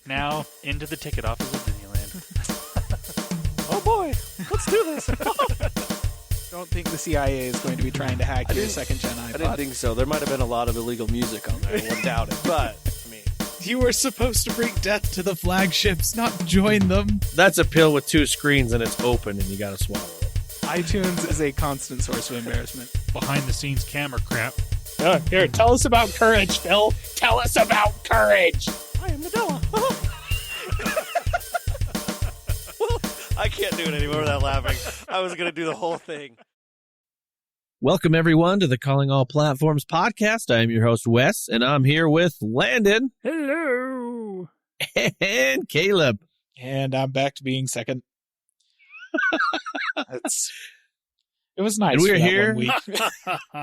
Now, into the ticket office of Disneyland. Oh boy, let's do this. Don't think the CIA is going to be trying to hack your second-gen iPod. I didn't think so. There might have been a lot of illegal music on there. I wouldn't doubt it. But, I mean... You were supposed to bring death to the flagships, not join them. That's a pill with 2 screens and it's open and you gotta swallow it. iTunes is a constant source of embarrassment. Behind-the-scenes camera crap. Here, tell us about courage, Phil. Tell us about courage. I am Nadella. Well, I can't do it anymore without laughing. I was going to do the whole thing. Welcome, everyone, to the Calling All Platforms podcast. I am your host, Wes, and I'm here with Landon. Hello. And Caleb. And I'm back to being second. It was nice. And we're for that here. 1 week.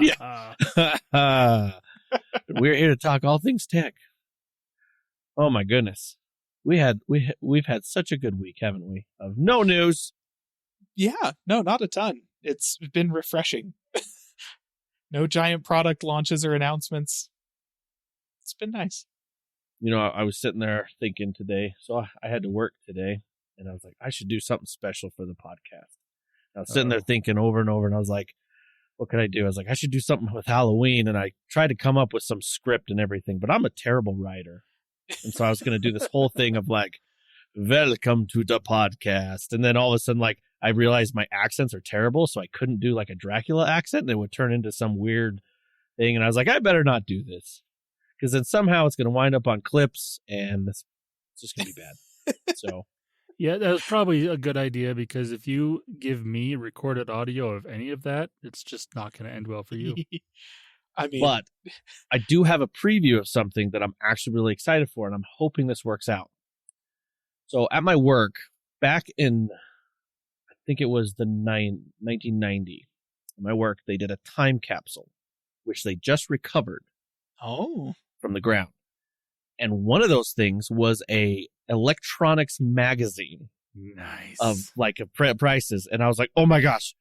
Yeah. We're here to talk all things tech. Oh my goodness. We've had such a good week, haven't we? Of no news. Yeah, no, not a ton. It's been refreshing. No giant product launches or announcements. It's been nice. You know, I was sitting there thinking today, so I had to work today, and I was like, I should do something special for the podcast. I was sitting there thinking over and over, and I was like, what could I do? I was like, I should do something with Halloween, and I tried to come up with some script and everything, but I'm a terrible writer. And so I was going to do this whole thing of like, welcome to the podcast. And then all of a sudden, like, I realized my accents are terrible, so I couldn't do like a Dracula accent, and it would turn into some weird thing. And I was like, I better not do this, because then somehow it's going to wind up on clips, and it's just going to be bad. So... Yeah, that was probably a good idea, because if you give me recorded audio of any of that, it's just not going to end well for you. I mean, but I do have a preview of something that I'm actually really excited for, and I'm hoping this works out. So at my work, back in, I think it was the 1990, at my work, they did a time capsule, which they just recovered from the ground. And one of those things was a electronics magazine. Nice. Of like prices. And I was like, oh my gosh,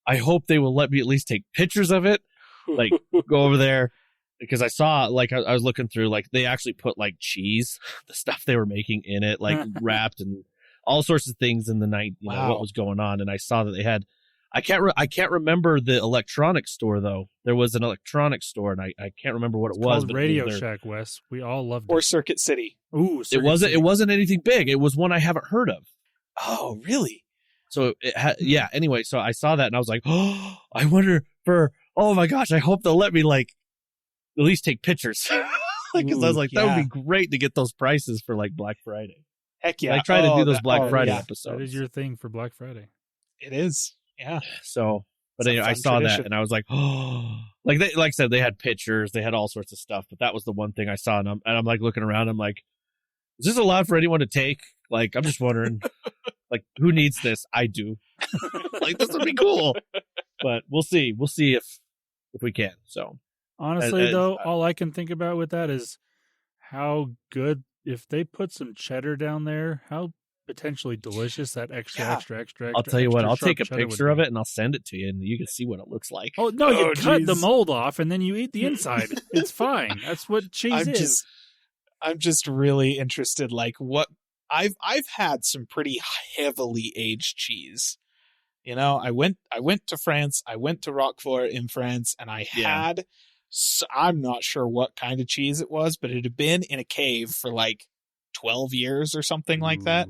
I hope they will let me at least take pictures of it. Like, go over there. Because I saw, like, I was looking through, like, they actually put like cheese, the stuff they were making in it, like wrapped and all sorts of things in the night, you know, what was going on. And I saw that they had, I can't remember the electronics store though. There was an electronics store, and I can't remember what it was. But Radio Shack, Wes. We all loved it. Or Circuit City. Ooh, It wasn't anything big. It was one I haven't heard of. Oh, really? So yeah. Anyway, so I saw that and I was like, oh, I wonder oh my gosh, I hope they'll let me like at least take pictures. Because I was like, that would be great to get those prices for like Black Friday. Heck yeah! I try to do those Black Friday episodes. That is your thing for Black Friday. It is. Yeah. So, but anyway, I saw that and I was like, oh, like I said, they had pictures, they had all sorts of stuff, but that was the one thing I saw, and I'm like looking around, I'm like, is this allowed for anyone to take? Like, I'm just wondering, like, who needs this? I do. Like, this would be cool, but we'll see if we can. So, honestly, though, all I can think about with that is how good, if they put some cheddar down there, how potentially delicious that extra. I'll tell you what, I'll take a picture of it and I'll send it to you, and you can see what it looks like. Oh no, you cut the mold off and then you eat the inside. It's fine. That's what cheese is. I'm just really interested, like, what I've had some pretty heavily aged cheese. You know, I went to France, I went to Roquefort in France, and I had, I'm not sure what kind of cheese it was, but it had been in a cave for like 12 years or something like that.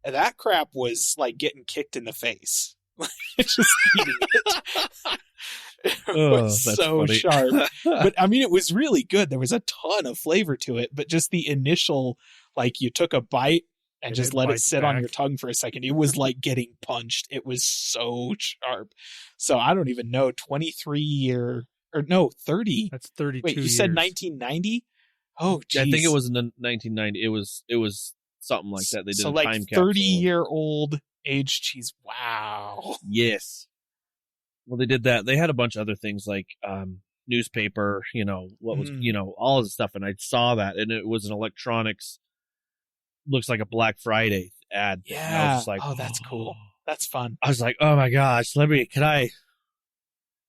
And that crap was like getting kicked in the face. Just eating it. It was so funny. Sharp. But I mean, it was really good. There was a ton of flavor to it, but just the initial, like, you took a bite and just let it sit on your tongue for a second. It was like getting punched. It was so sharp. So I don't even know, 30. That's 32 Wait, you years. said 1990? Oh, geez. I think it was in the 1990. It was something like that. They did a time capsule. 30-year-old aged cheese. Wow. Yes. Well, they did that. They had a bunch of other things like newspaper, you know, what was, you know, all of the stuff. And I saw that, and it was an electronics, looks like a Black Friday ad. Yeah. And I was just like, oh, that's cool. That's fun. I was like, oh my gosh, when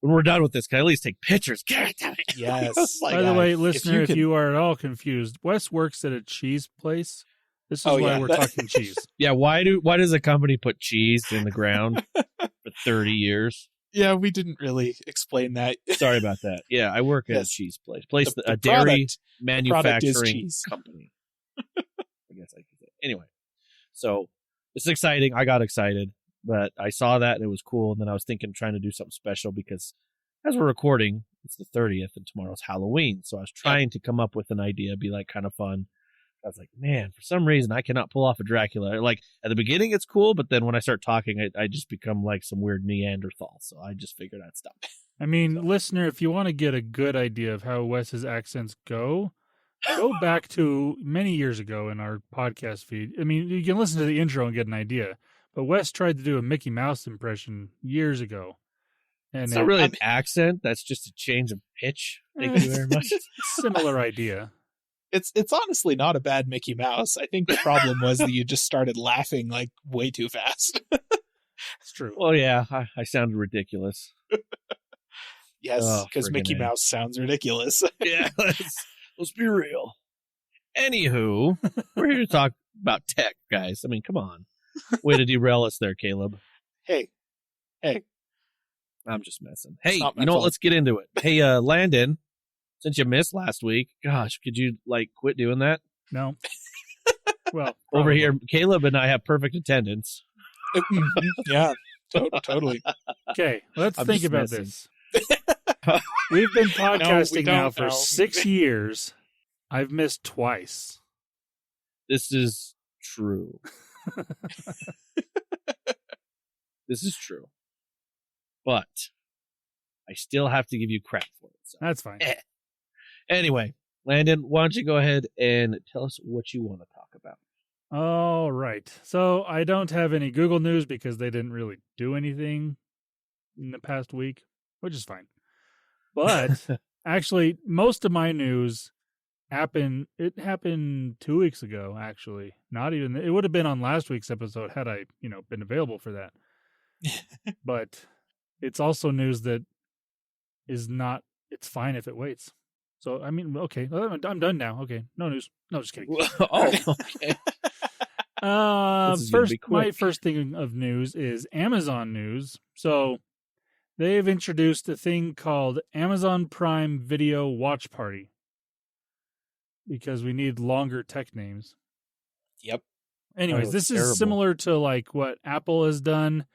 we're done with this, can I at least take pictures? Give it to me. Yes. Like, By the way, if listener, you if could- you are at all confused, Wes works at a cheese place. This is Oh, why yeah. we're talking cheese. Yeah, why does a company put cheese in the ground for 30 years? Yeah, we didn't really explain that. Sorry about that. Yeah, I work at a Yes. cheese place. The A dairy product is manufacturing cheese. company. I guess I could say. Anyway, so it's exciting. I got excited, but I saw that and it was cool. And then I was trying to do something special because as we're recording, it's the 30th and tomorrow's Halloween. So I was trying to come up with an idea, be like kind of fun. I was like, man, for some reason I cannot pull off a Dracula. Like at the beginning it's cool, but then when I start talking, I just become like some weird Neanderthal. So I just figured I'd stop. I mean, listener, if you want to get a good idea of how Wes's accents go back to many years ago in our podcast feed. I mean, you can listen to the intro and get an idea. But Wes tried to do a Mickey Mouse impression years ago. And It's not really an accent. That's just a change of pitch. Thank you very much. Similar idea. It's honestly not a bad Mickey Mouse. I think the problem was that you just started laughing like way too fast. It's true. Well, yeah, I sounded ridiculous. Yes, because friggin' Mickey A. Mouse sounds ridiculous. Yeah, let's be real. Anywho, we're here to talk about tech, guys. I mean, come on. Way to derail us there, Caleb. Hey, I'm just messing. Hey, not my you know what? fault. Let's get into it. Hey, Landon, since you missed last week, gosh, could you quit doing that? No. Well, Over probably. here, Caleb and I have perfect attendance. yeah, totally. Okay, let's I'm think just about messing. this. We've been podcasting now don't for know. 6 years. I've missed twice. This is true. This is true. But I still have to give you crap for it. So. That's fine. Anyway, Landon, why don't you go ahead and tell us what you want to talk about? All right. So I don't have any Google news because they didn't really do anything in the past week, which is fine. But actually, most of my news happened 2 weeks ago, actually. Not even, it would have been on last week's episode had I, been available for that. But it's also news that is not, it's fine if it waits. So, I mean, okay, I'm done now. Okay, no news. No, just kidding. Oh, okay. This is gonna be quick. My first thing of news is Amazon news. So they've introduced a thing called Amazon Prime Video Watch Party because we need longer tech names. Yep. Anyways, Oh, this terrible. is similar to like what Apple has done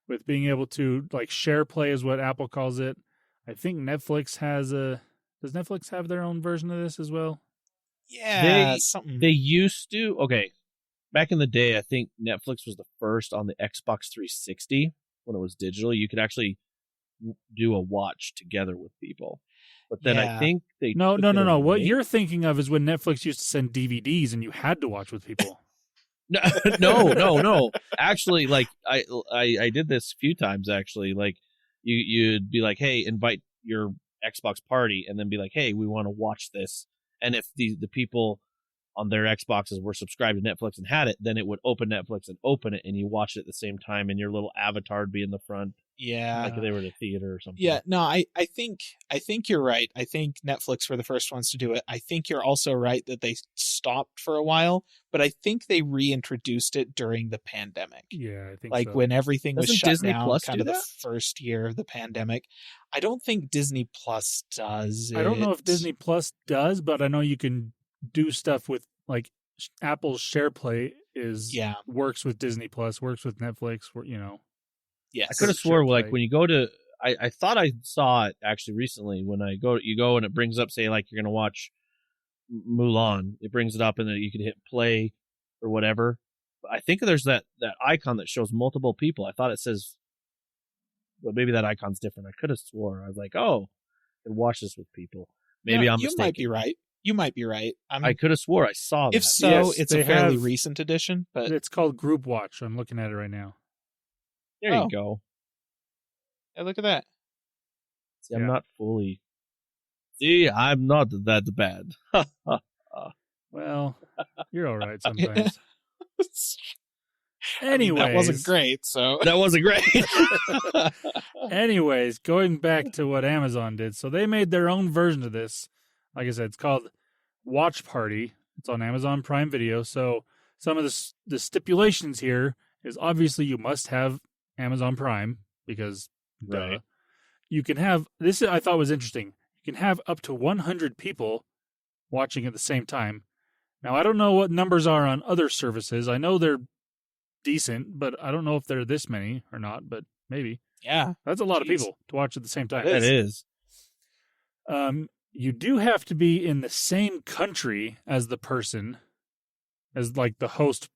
with being able to like share play is what Apple calls it. I think Netflix does Netflix have their own version of this as well? Yeah, something. They used to. Okay, back in the day, I think Netflix was the first on the Xbox 360 when it was digital. You could actually do a watch together with people. But then I Yeah. think they No. took it What away. you're thinking of is when Netflix used to send DVDs and you had to watch with people. No. Actually, like I did this a few times. Actually, like you'd be like, hey, invite your Xbox party, and then be like, hey, we want to watch this. And if the people on their Xboxes were subscribed to Netflix and had it, then it would open Netflix and open it, and you watch it at the same time, and your little avatar would be in the front, Yeah. like they were at a theater or something. Yeah, no, I think you're right. I think Netflix were the first ones to do it. I think you're also right that they stopped for a while, but I think they reintroduced it during the pandemic. Yeah, I think Like so. when everything was Doesn't shut Disney down, Plus kind do of the that? first year of the pandemic. I don't think Disney Plus does. I don't know if it. Disney Plus does, but I know you can do stuff with like Apple's SharePlay works with Disney Plus, works with Netflix, Yes. I could have swore like when you go to, I thought I saw it actually recently when you go and it brings up, say like you're gonna watch Mulan, it brings it up and then you can hit play or whatever. But I think there's that icon that shows multiple people. I thought it says, but maybe that icon's different. I could have swore I was like, oh, I can watch this with people. Maybe Yeah, I'm you mistaken. might be right. You might be right. I could have swore I saw that. If so, Yes, it's they a fairly have- recent edition, but it's called Group Watch. I'm looking at it right now. There Oh. you go. hey, look at that. See, I'm Yeah. not fully. See, I'm not that bad. Well, you're all right sometimes. Anyways, that wasn't great. So That wasn't great. anyways, going back to what Amazon did. So they made their own version of this. Like I said, it's called Watch Party. It's on Amazon Prime Video. So some of the stipulations here is obviously you must have Amazon Prime because Right. you can have this. I thought was interesting. You can have up to 100 people watching at the same time. Now I don't know what numbers are on other services. I know they're decent, but I don't know if they're this many or not. But maybe yeah, that's a lot of Jeez. people to watch at the same time. It is. You do have to be in the same country as the person, as like the host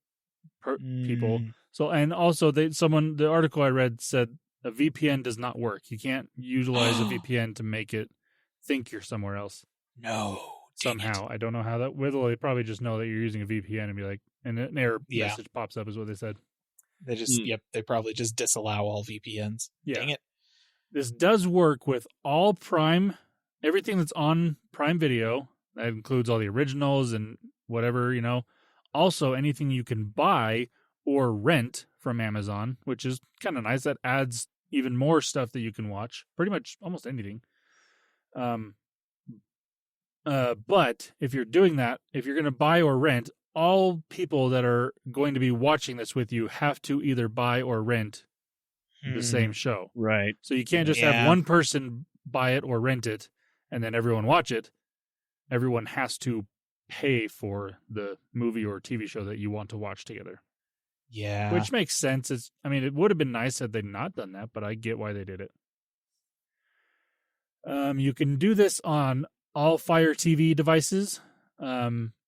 people. So, and also the article I read said a VPN does not work. You can't utilize a VPN to make it think you're somewhere else. No. Somehow. I don't know how that, well, they probably just know that you're using a VPN and be like, and an error message pops up is what they said. They just, they probably just disallow all VPNs. Yeah. Dang it. This does work with all Prime, everything that's on Prime Video. That includes all the originals and whatever, Also, anything you can buy or rent from Amazon, which is kind of nice. That adds even more stuff that you can watch. Pretty much almost anything. But if you're doing that, if you're going to buy or rent, all people that are going to be watching this with you have to either buy or rent the same show. Right. So you can't just have one person buy it or rent it and then everyone watch it. Everyone has to pay for the movie or TV show that you want to watch together. Yeah. Which makes sense. It would have been nice had they not done that, but I get why they did it. You can do this on all Fire TV devices,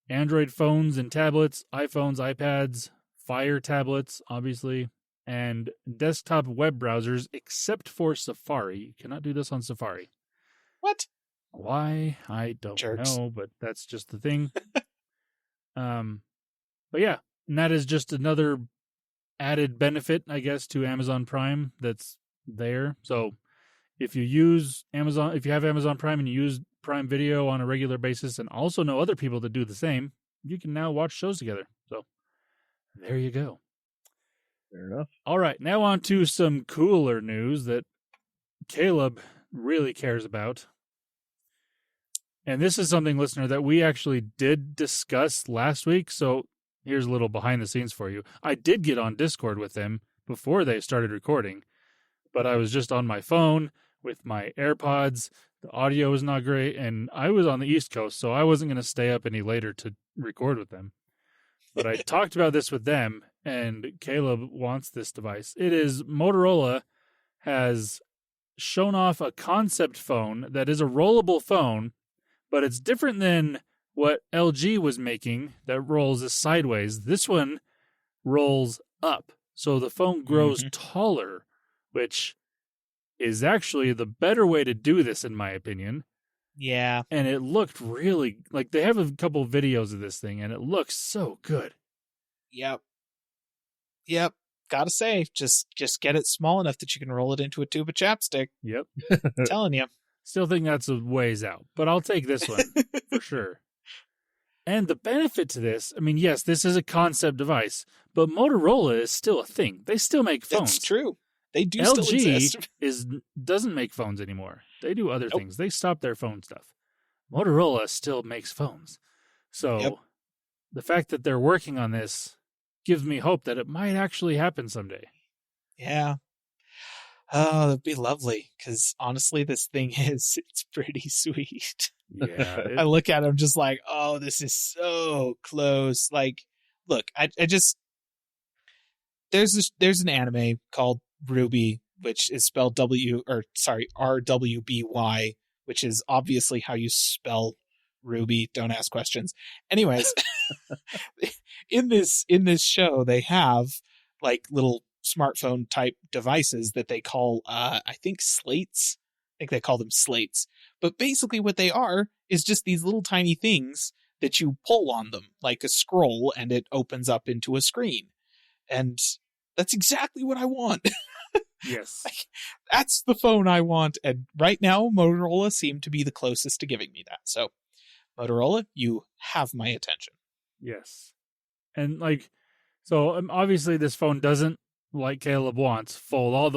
Android phones and tablets, iPhones, iPads, Fire tablets, obviously, and desktop web browsers, except for Safari. You cannot do this on Safari. What? Why? I don't Jerks. know, but that's just the thing. But yeah, and that is just another added benefit, I guess, to Amazon Prime that's there. So if you have Amazon Prime and you use Prime Video on a regular basis and also know other people that do the same, you can now watch shows together. So there you go. Fair enough. All right, now on to some cooler news that Caleb really cares about. And this is something, listener, that we actually did discuss last week. So here's a little behind the scenes for you. I did get on Discord with them before they started recording, but I was just on my phone with my AirPods. The audio was not great, and I was on the East Coast, so I wasn't going to stay up any later to record with them. But I talked about this with them, and Caleb wants this device. It is Motorola has shown off a concept phone that is a rollable phone, but it's different than what LG was making that rolls sideways. This one rolls up, so the phone grows taller, which is actually the better way to do this, in my opinion. Yeah. And it looked really, like, they have a couple of videos of this thing, and it looks so good. Yep. Gotta say, just get it small enough that you can roll it into a tube of chapstick. Yep. I'm telling you. Still think that's a ways out, but I'll take this one for sure. And the benefit to this, yes, this is a concept device, but Motorola is still a thing. They still make phones. That's true. They do still exist. LG doesn't make phones anymore. They do other things. They stopped their phone stuff. Motorola still makes phones. So the fact that they're working on this gives me hope that it might actually happen someday. Yeah. Oh, that'd be lovely. Because honestly, this thing it's pretty sweet. Yeah. I look at them just like, oh, this is so close. Like, look, I just there's an anime called Ruby, which is spelled RWBY, which is obviously how you spell Ruby. Don't ask questions. Anyways, in this show, they have like little smartphone type devices that they call, I think slates. I think they call them slates. But basically what they are is just these little tiny things that you pull on them, like a scroll, and it opens up into a screen. And that's exactly what I want. Yes. Like, that's the phone I want. And right now, Motorola seem to be the closest to giving me that. So, Motorola, you have my attention. Yes. And like, So obviously this phone doesn't, like Caleb wants, roll all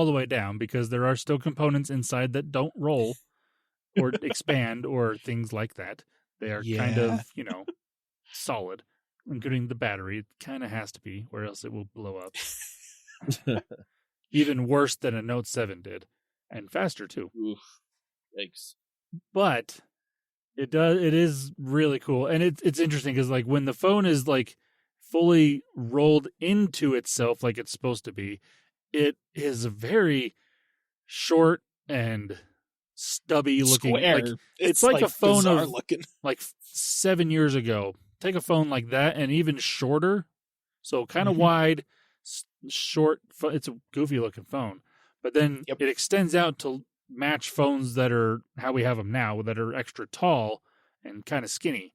the way down, because there are still components inside that don't roll or expand or things like that. They are kind of, solid, including the battery. It kind of has to be, or else it will blow up. Even worse than a Note 7 did, and faster too. Oof. Thanks. But it is really cool, and it's interesting because like when the phone is like fully rolled into itself like it's supposed to be, it is a very short and stubby looking. Square. Like, it's like a phone of looking. like 7 years ago. Take a phone like that and even shorter, so kind of wide, short. It's a goofy looking phone, but then it extends out to match phones that are how we have them now, that are extra tall and kind of skinny.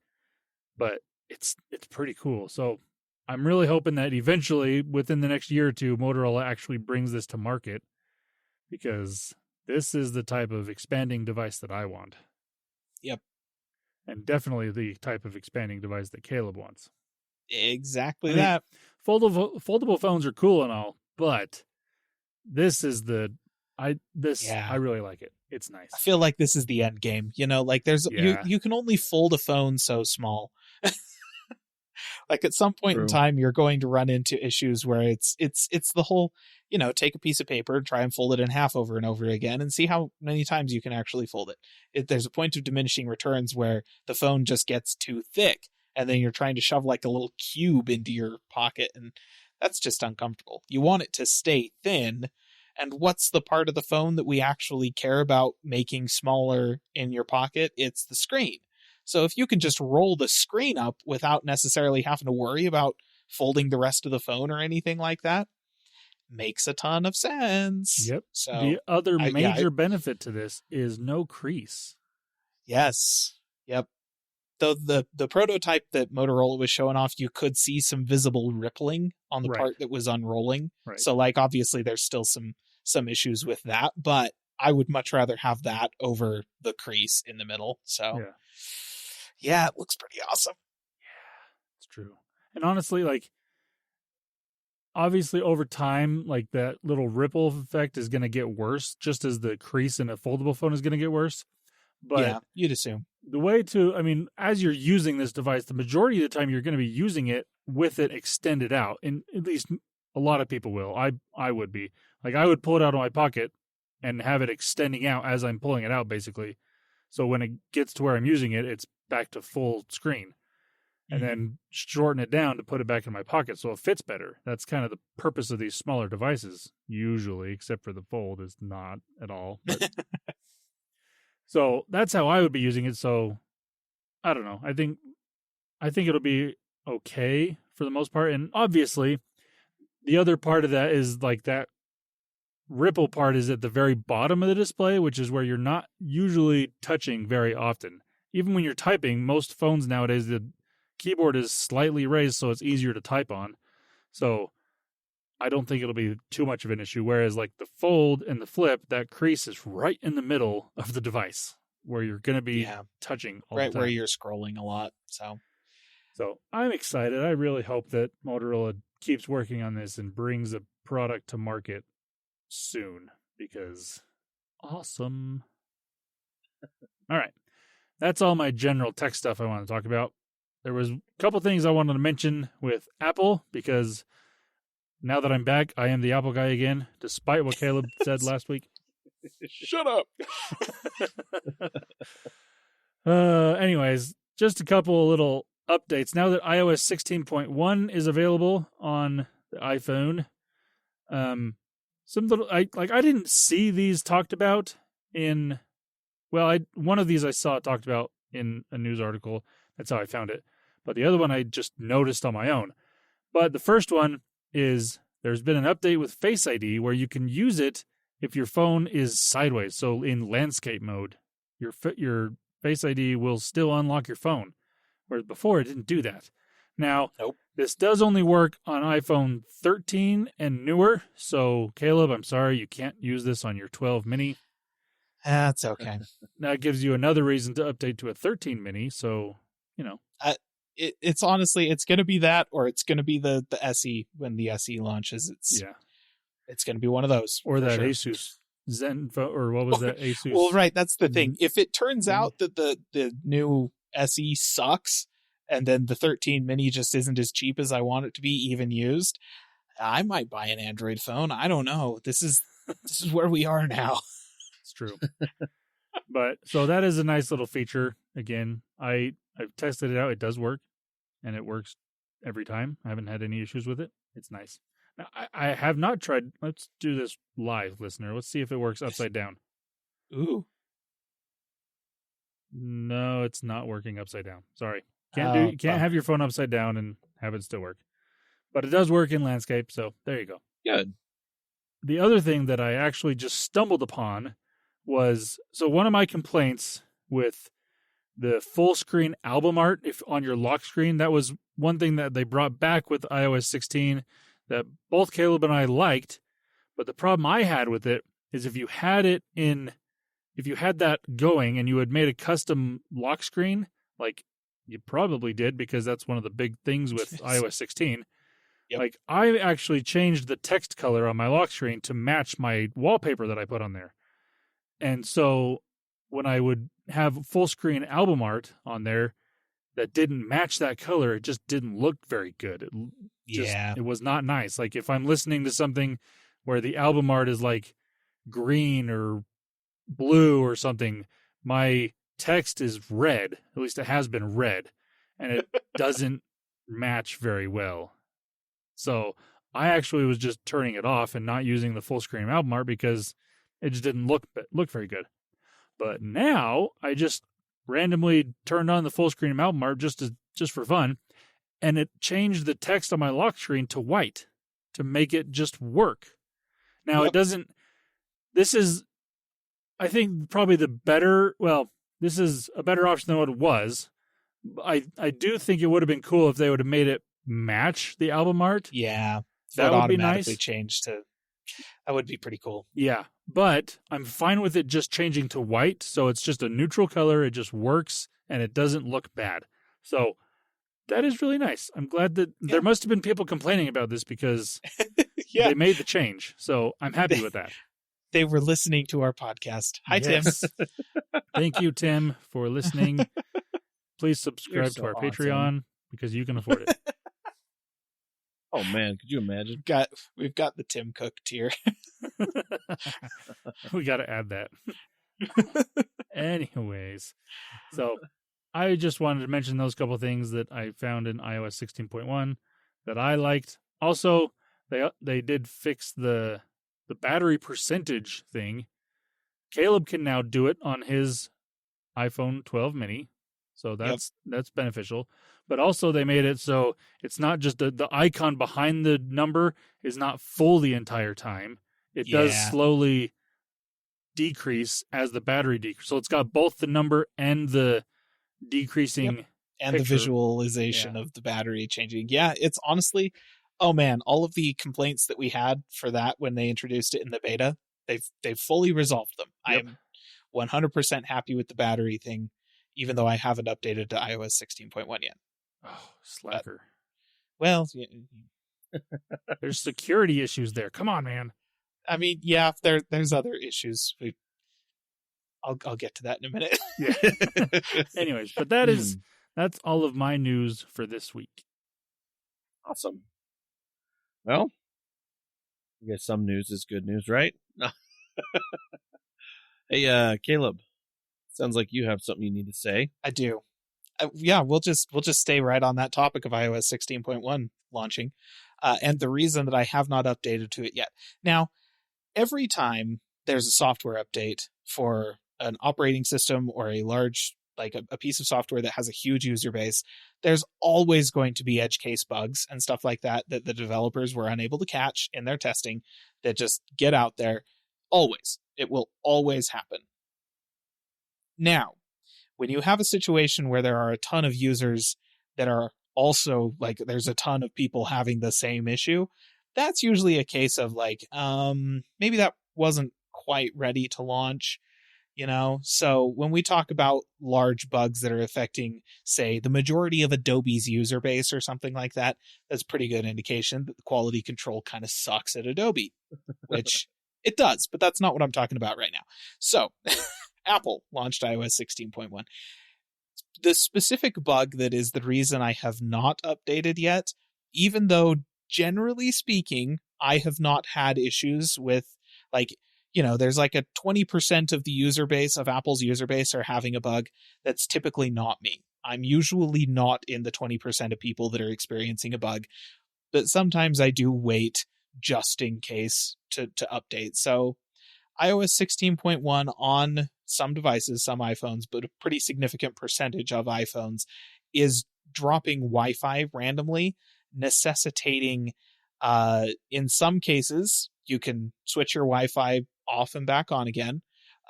But it's pretty cool. So I'm really hoping that eventually, within the next year or two, Motorola actually brings this to market, because this is the type of expanding device that I want. Yep. And definitely the type of expanding device that Caleb wants. Exactly that. Foldable phones are cool and all, but this is I really like it. It's nice. I feel like this is the end game. Like you can only fold a phone so small. Like at some point in time, you're going to run into issues where it's the whole, take a piece of paper and try and fold it in half over and over again and see how many times you can actually fold it. There's a point of diminishing returns where the phone just gets too thick, and then you're trying to shove like a little cube into your pocket, and that's just uncomfortable. You want it to stay thin. And what's the part of the phone that we actually care about making smaller in your pocket? It's the screen. So if you can just roll the screen up without necessarily having to worry about folding the rest of the phone or anything like that, makes a ton of sense. Yep. So the other major benefit to this is no crease. Yes. Yep. Though the prototype that Motorola was showing off, you could see some visible rippling on the part that was unrolling. Right. So like obviously there's still some issues with that, but I would much rather have that over the crease in the middle. So yeah, it looks pretty awesome. Yeah, it's true. And honestly, like, obviously over time, like that little ripple effect is going to get worse, just as the crease in a foldable phone is going to get worse. But yeah, you'd assume. The way as you're using this device, the majority of the time you're going to be using it with it extended out. And at least a lot of people will. I would be. Like, I would pull it out of my pocket and have it extending out as I'm pulling it out, basically. So when it gets to where I'm using it, it's back to full screen. And then shorten it down to put it back in my pocket so it fits better. That's kind of the purpose of these smaller devices, usually, except for the Fold is not at all. But so that's how I would be using it. So I don't know. I think it'll be okay for the most part. And obviously, the other part of that is like that ripple part is at the very bottom of the display, which is where you're not usually touching very often. Even when you're typing, most phones nowadays, the keyboard is slightly raised so it's easier to type on. So I don't think it'll be too much of an issue. Whereas like the Fold and the Flip, that crease is right in the middle of the device where you're going to be touching all the time. Right where you're scrolling a lot. So I'm excited. I really hope that Motorola keeps working on this and brings a product to market soon, because awesome. All right. That's all my general tech stuff I want to talk about. There was a couple things I wanted to mention with Apple, because now that I'm back, I am the Apple guy again, despite what Caleb said last week. Shut up. Anyways, just a couple little updates. Now that iOS 16.1 is available on the iPhone, I didn't see these talked about in, one of these I saw talked about in a news article. That's how I found it. But the other one I just noticed on my own. But the first one is there's been an update with faceID where you can use it if your phone is sideways. So in landscape mode, your faceID will still unlock your phone. Whereas before it didn't do that. Now, This does only work on iPhone 13 and newer. So Caleb, I'm sorry, you can't use this on your 12 mini. That's okay. That gives you another reason to update to a 13 mini. So, it's honestly, it's going to be that, or it's going to be the SE when the SE launches. It's going to be one of those. Or that sure. Asus Zenfone, or what was that Asus? Well, right. That's the thing. If it turns out that the new SE sucks, and then the 13 mini just isn't as cheap as I want it to be, even used, I might buy an Android phone. I don't know. This is where we are now. It's true. But so that is a nice little feature. Again, I've tested it out. It does work, and it works every time. I haven't had any issues with it. It's nice. Now, I have not tried. Let's do this live, listener. Let's see if it works upside down. Ooh. No, it's not working upside down. Sorry. Can't have your phone upside down and have it still work. But it does work in landscape, so there you go. Good. The other thing that I actually just stumbled upon was, so one of my complaints with the full screen album art, if on your lock screen, that was one thing that they brought back with iOS 16 that both Caleb and I liked. But the problem I had with it is if you had that going and you had made a custom lock screen, like you probably did because that's one of the big things with iOS 16. Yep. Like I actually changed the text color on my lock screen to match my wallpaper that I put on there. And so when I would have full screen album art on there that didn't match that color, it just didn't look very good. It was not nice. Like if I'm listening to something where the album art is like green or blue or something, my text is red. At least it has been red, and it doesn't match very well. So I actually was just turning it off and not using the full screen album art because it just didn't look very good. But now I just randomly turned on the full screen album art just for fun, and it changed the text on my lock screen to white to make it just work. Now It doesn't. This is, I think, probably this is a better option than what it was. I do think it would have been cool if they would have made it match the album art. Yeah. That would be nice. That would be pretty cool. Yeah. But I'm fine with it just changing to white. So it's just a neutral color. It just works and it doesn't look bad. So that is really nice. I'm glad that there must have been people complaining about this because they made the change. So I'm happy with that. They were listening to our podcast. Hi, yes. Tim. Thank you, Tim, for listening. Please subscribe to our Patreon because you can afford it. Oh man, could you imagine? We've got the Tim Cook tier. We got to add that. Anyways, so I just wanted to mention those couple things that I found in iOS 16.1 that I liked. Also, they did fix the battery percentage thing. Caleb can now do it on his iPhone 12 mini, so that's beneficial. But also they made it so it's not just the icon behind the number is not full the entire time. It does slowly decrease as the battery decreases. So it's got both the number and the decreasing and the visualization of the battery changing. Yeah, it's honestly, oh man, all of the complaints that we had for that when they introduced it in the beta, they've fully resolved them. Yep. I am 100% happy with the battery thing, even though I haven't updated to iOS 16.1 yet. Oh, slacker. Well, there's security issues there. Come on, man. I mean, there's other issues. I'll get to that in a minute. Yeah. Anyways, but that's all of my news for this week. Awesome. Well, I guess some news is good news, right? No. Hey, Caleb. Sounds like you have something you need to say. I do. We'll just stay right on that topic of iOS 16.1 launching, and the reason that I have not updated to it yet. Now, every time there's a software update for an operating system or a large, like a piece of software that has a huge user base, there's always going to be edge case bugs and stuff like that the developers were unable to catch in their testing that just get out there. Always. It will always happen. Now, when you have a situation where there are a ton of users that are also, like, there's a ton of people having the same issue, that's usually a case of, like, maybe that wasn't quite ready to launch. So when we talk about large bugs that are affecting, say, the majority of Adobe's user base or something like that, that's pretty good indication that the quality control kind of sucks at Adobe, which it does, but that's not what I'm talking about right now. So Apple launched iOS 16.1. The specific bug that is the reason I have not updated yet, even though generally speaking, I have not had issues with, like, there's like a 20% of the user base of Apple's user base are having a bug. That's typically not me. I'm usually not in the 20% of people that are experiencing a bug, but sometimes I do wait just in case to update. So iOS 16.1 on some devices, some iPhones, but a pretty significant percentage of iPhones is dropping Wi-Fi randomly, necessitating, in some cases, you can switch your Wi-Fi off and back on again.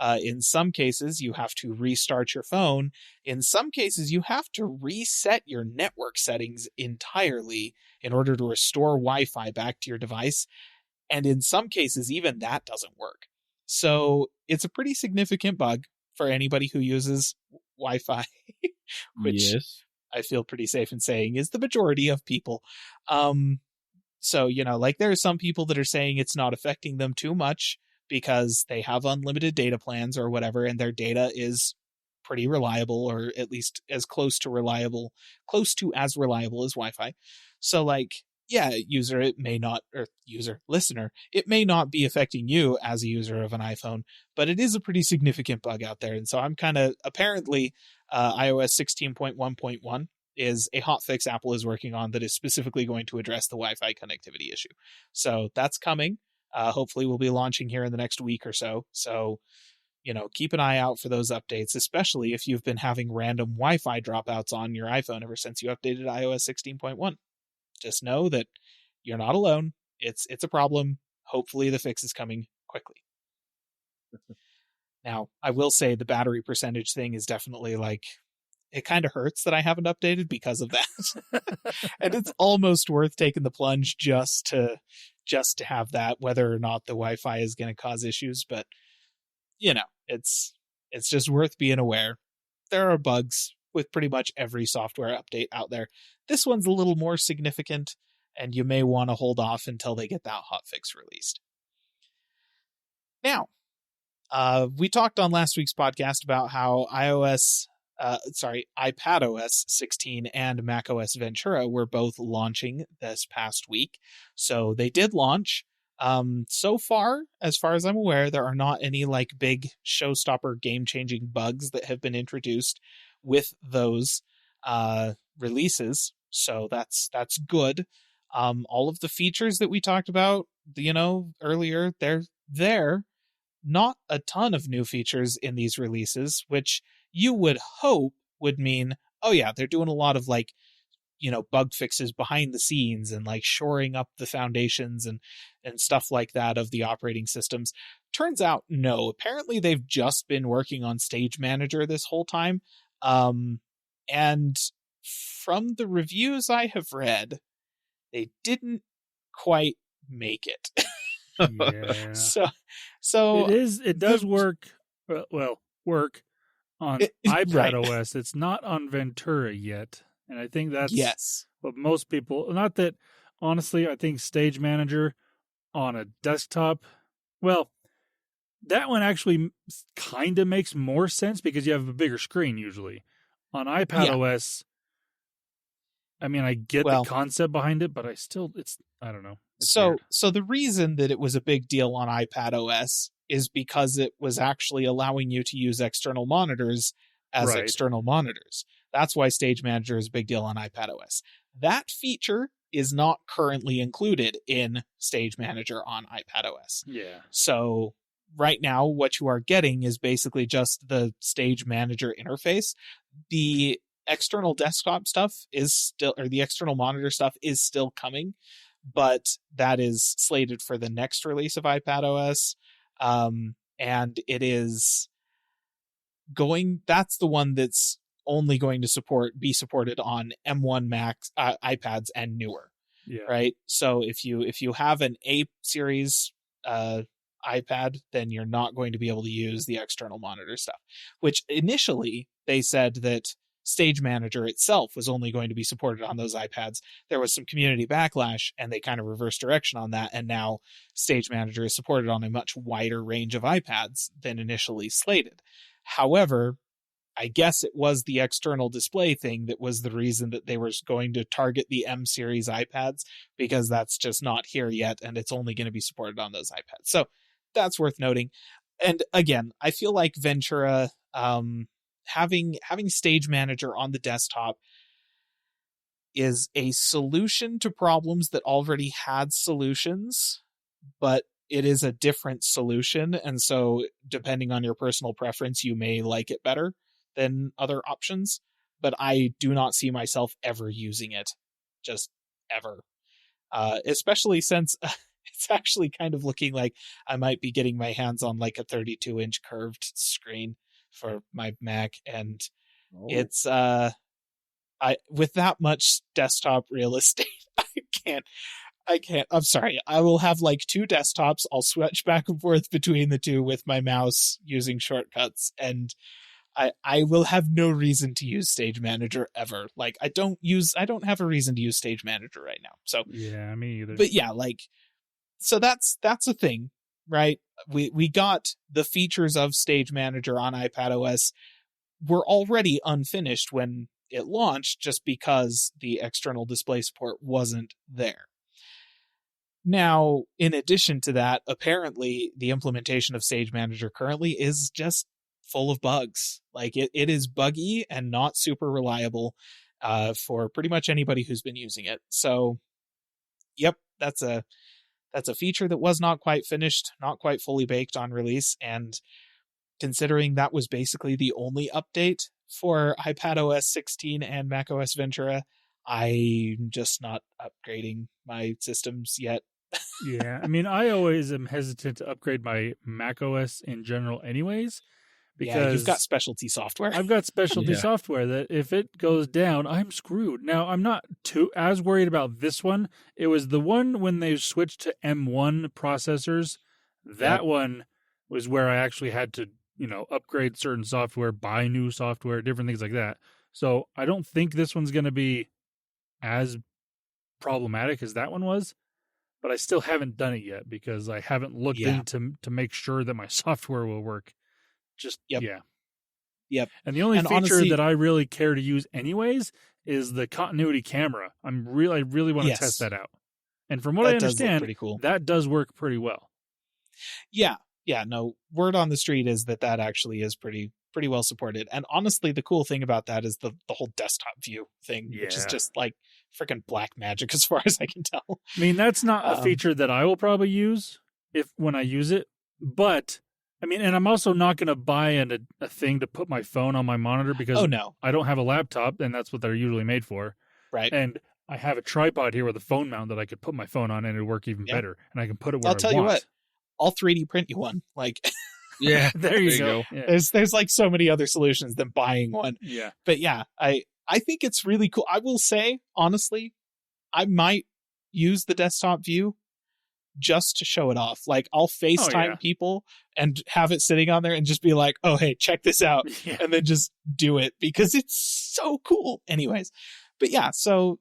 In some cases, you have to restart your phone. In some cases, you have to reset your network settings entirely in order to restore Wi-Fi back to your device. And in some cases, even that doesn't work. So it's a pretty significant bug for anybody who uses Wi-Fi, which Yes. I feel pretty safe in saying is the majority of people. So, there are some people that are saying it's not affecting them too much because they have unlimited data plans or whatever, and their data is pretty reliable, or at least as close to as reliable as Wi-Fi. So, listener, it may not be affecting you as a user of an iPhone, but it is a pretty significant bug out there. And so I'm apparently, iOS 16.1.1 is a hotfix Apple is working on that is specifically going to address the Wi-Fi connectivity issue. So that's coming. Hopefully we'll be launching here in the next week or so. So, keep an eye out for those updates, especially if you've been having random Wi-Fi dropouts on your iPhone ever since you updated iOS 16.1. Just know that you're not alone. It's a problem. Hopefully the fix is coming quickly. Now, I will say the battery percentage thing is definitely it kind of hurts that I haven't updated because of that. And it's almost worth taking the plunge just to have that, whether or not the Wi-Fi is going to cause issues. But, it's just worth being aware. There are bugs with pretty much every software update out there. This one's a little more significant, and you may want to hold off until they get that hotfix released. Now, we talked on last week's podcast about how iPadOS 16 and macOS Ventura were both launching this past week. So they did launch. So far as I'm aware, there are not any big showstopper game-changing bugs that have been introduced with those releases. So that's good. All of the features that we talked about, earlier, they're there. Not a ton of new features in these releases, which you would hope would mean, oh yeah, they're doing a lot of bug fixes behind the scenes and shoring up the foundations and stuff like that of the operating systems. Turns out, no. Apparently they've just been working on Stage Manager this whole time. And from the reviews I have read, they didn't quite make it. Yeah. So it does work. Work on iPadOS. It's not on Ventura yet, and I think that's what most people. Not that, honestly, I think Stage Manager on a desktop. Well, that one actually kind of makes more sense because you have a bigger screen usually. On iPadOS, I mean, I get the concept behind it, but I don't know. So the reason that it was a big deal on iPadOS is because it was actually allowing you to use external monitors as external monitors. That's why Stage Manager is a big deal on iPadOS. That feature is not currently included in Stage Manager on iPadOS. Yeah. So right now, what you are getting is basically just the Stage Manager interface. The external desktop stuff the external monitor stuff is still coming, but that is slated for the next release of iPadOS. And it is that's the one that's only going to be supported on M1 Max iPads and newer. Yeah. Right. So if you have an A series iPad, then you're not going to be able to use the external monitor stuff, which initially they said that Stage Manager itself was only going to be supported on those iPads. There was some community backlash, and they kind of reversed direction on that, and now Stage Manager is supported on a much wider range of iPads than initially slated. However, I guess it was the external display thing that was the reason that they were going to target the M series iPads, because that's just not here yet, and it's only going to be supported on those iPads. So that's worth noting. And again, I feel like Ventura, having Stage Manager on the desktop is a solution to problems that already had solutions, but it is a different solution. And so depending on your personal preference, you may like it better than other options, but I do not see myself ever using it, just ever. Especially since it's actually kind of looking like I might be getting my hands on like a 32-inch curved screen for my Mac, and it's with that much desktop real estate, I can't. I'm sorry. I will have like 2 desktops. I'll switch back and forth between the 2 with my mouse using shortcuts, and I will have no reason to use Stage Manager ever. Like I don't have a reason to use Stage Manager right now. So yeah, me either. But yeah, like, so that's a thing, right? We got the features of Stage Manager on iPadOS were already unfinished when it launched, just because the external display support wasn't there. Now, in addition to that, apparently the implementation of Stage Manager currently is just full of bugs. Like it is buggy and not super reliable for pretty much anybody who's been using it. So, yep, that's a feature that was not quite finished, not quite fully baked on release. And considering that was basically the only update for iPadOS 16 and macOS Ventura, I'm just not upgrading my systems yet. Yeah, I mean, I always am hesitant to upgrade my macOS in general anyways, because you've got specialty software. I've got specialty Yeah. software that if it goes down, I'm screwed. Now, I'm not too as worried about this one. It was the one when they switched to M1 processors. That one was where I actually had to, upgrade certain software, buy new software, different things like that. So I don't think this one's going to be as problematic as that one was, but I still haven't done it yet because I haven't looked into to make sure that my software will work. Yep. And the only feature honestly, that I really care to use anyways is the continuity camera. I really want to test that out. And from what I understand, pretty cool. That does work pretty well. Yeah. No, word on the street is that actually is pretty well supported. And honestly, the cool thing about that is the whole desktop view thing, which is just like freaking black magic as far as I can tell. I mean, that's not a feature that I will probably use when I use it, but I mean, and I'm also not going to buy a thing to put my phone on my monitor because I don't have a laptop, and that's what they're usually made for. Right. And I have a tripod here with a phone mount that I could put my phone on, and it'd work even better. And I can put it where I want. I'll tell you what, I'll 3D print you one. Like, yeah, there you go. Yeah. There's like so many other solutions than buying one. Yeah. But yeah, I think it's really cool. I will say, honestly, I might use the desktop view just to show it off. Like I'll FaceTime people and have it sitting on there and just be like, oh, hey, check this out. And then just do it because it's so cool. Anyways. But yeah, so,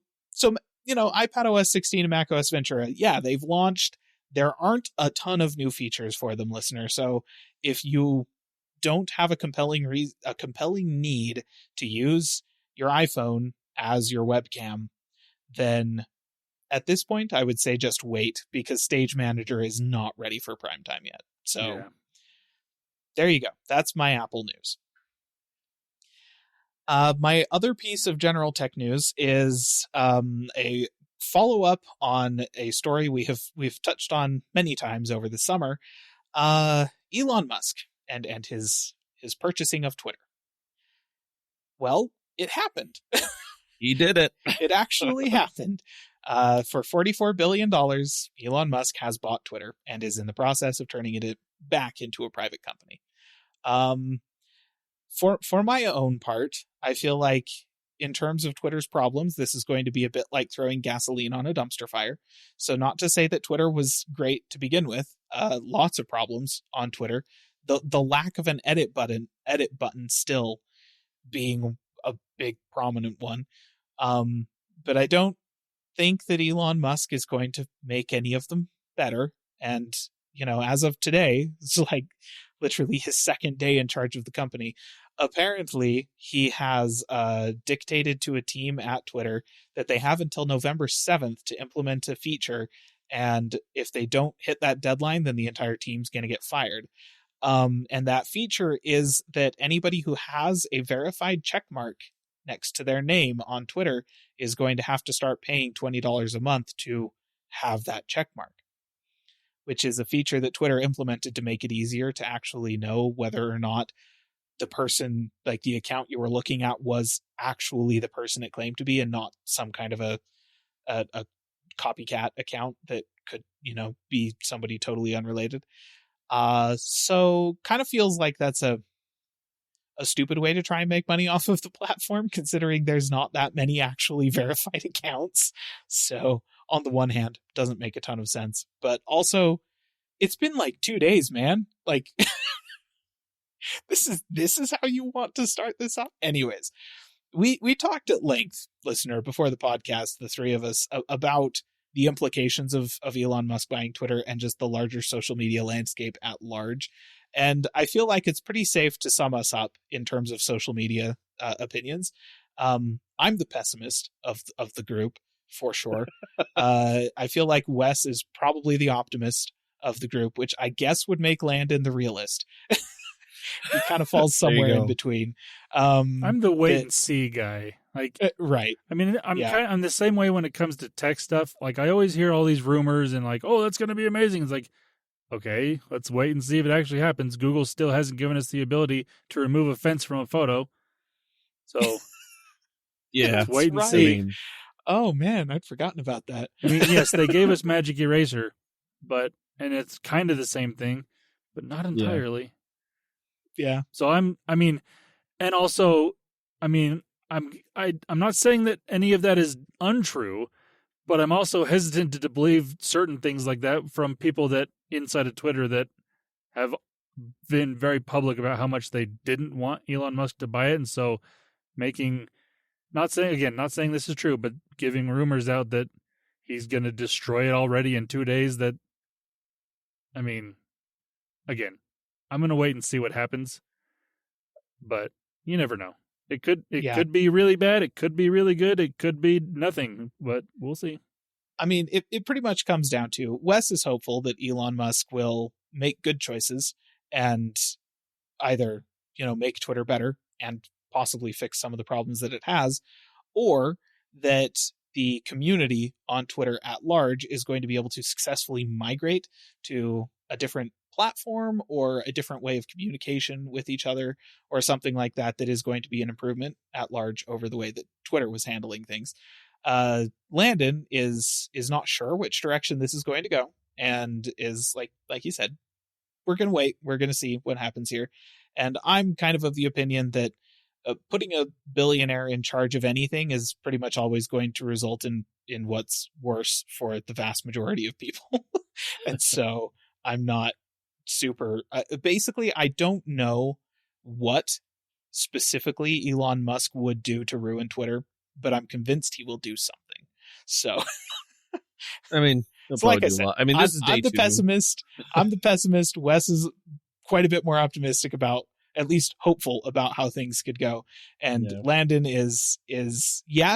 iPadOS 16 and macOS Ventura, they've launched. There aren't a ton of new features for them, listener. So if you don't have a compelling need to use your iPhone as your webcam, then at this point, I would say just wait because Stage Manager is not ready for prime time yet. So there you go. That's my Apple news. My other piece of general tech news is a follow-up on a story we've touched on many times over the summer. Elon Musk and his purchasing of Twitter. Well, it happened. He did it. It actually happened. For $44 billion, Elon Musk has bought Twitter and is in the process of turning it back into a private company. For my own part, I feel like in terms of Twitter's problems, this is going to be a bit like throwing gasoline on a dumpster fire. So not to say that Twitter was great to begin with. Lots of problems on Twitter. The lack of an edit button still being a big prominent one. But I don't think that Elon Musk is going to make any of them better. And, as of today, it's like literally his second day in charge of the company. Apparently, he has dictated to a team at Twitter that they have until November 7th to implement a feature. And if they don't hit that deadline, then the entire team's going to get fired. And that feature is that anybody who has a verified checkmark next to their name on Twitter is going to have to start paying $20 a month to have that checkmark, which is a feature that Twitter implemented to make it easier to actually know whether or not the person, like the account you were looking at, was actually the person it claimed to be and not some kind of a copycat account that could, be somebody totally unrelated. So kind of feels like that's a stupid way to try and make money off of the platform, considering there's not that many actually verified accounts. So on the one hand, doesn't make a ton of sense, but also it's been like 2 days, man. Like this is how you want to start this up. Anyways, we talked at length, listener, before the podcast, the three of us, about the implications of Elon Musk buying Twitter and just the larger social media landscape at large. And I feel like it's pretty safe to sum us up in terms of social media opinions. I'm the pessimist of the group, for sure. I feel like Wes is probably the optimist of the group, which I guess would make Landon the realist. He kind of falls somewhere in between. I'm the wait and see guy. Like, right. I mean, I'm the same way when it comes to tech stuff. Like, I always hear all these rumors and like, oh, that's going to be amazing. It's like, okay, let's wait and see if it actually happens. Google still hasn't given us the ability to remove a fence from a photo. So, yeah, let's wait and see. Oh, man, I'd forgotten about that. I mean, yes, they gave us Magic Eraser, and it's kind of the same thing, but not entirely. Yeah. So I'm not saying that any of that is untrue, but I'm also hesitant to believe certain things like that from people that inside of Twitter that have been very public about how much they didn't want Elon Musk to buy it. And so not saying this is true, but giving rumors out that he's going to destroy it already in 2 days. That, I mean, again, I'm going to wait and see what happens, but you never know. It could be really bad. It could be really good. It could be nothing, but we'll see. I mean, it pretty much comes down to Wes is hopeful that Elon Musk will make good choices and either, make Twitter better and possibly fix some of the problems that it has, or that the community on Twitter at large is going to be able to successfully migrate to a different platform or a different way of communication with each other or something like that is going to be an improvement at large over the way that Twitter was handling things. Landon is not sure which direction this is going to go and is like he said, we're going to wait. We're going to see what happens here. And I'm kind of the opinion that putting a billionaire in charge of anything is pretty much always going to result in what's worse for the vast majority of people. And so I'm not super basically I don't know what specifically Elon Musk would do to ruin Twitter, but I'm convinced he will do something. So I mean, so like I said, I mean, this is day I'm the 2. pessimist. I'm the pessimist. Wes is quite a bit more optimistic about, at least hopeful about how things could go. And Landon is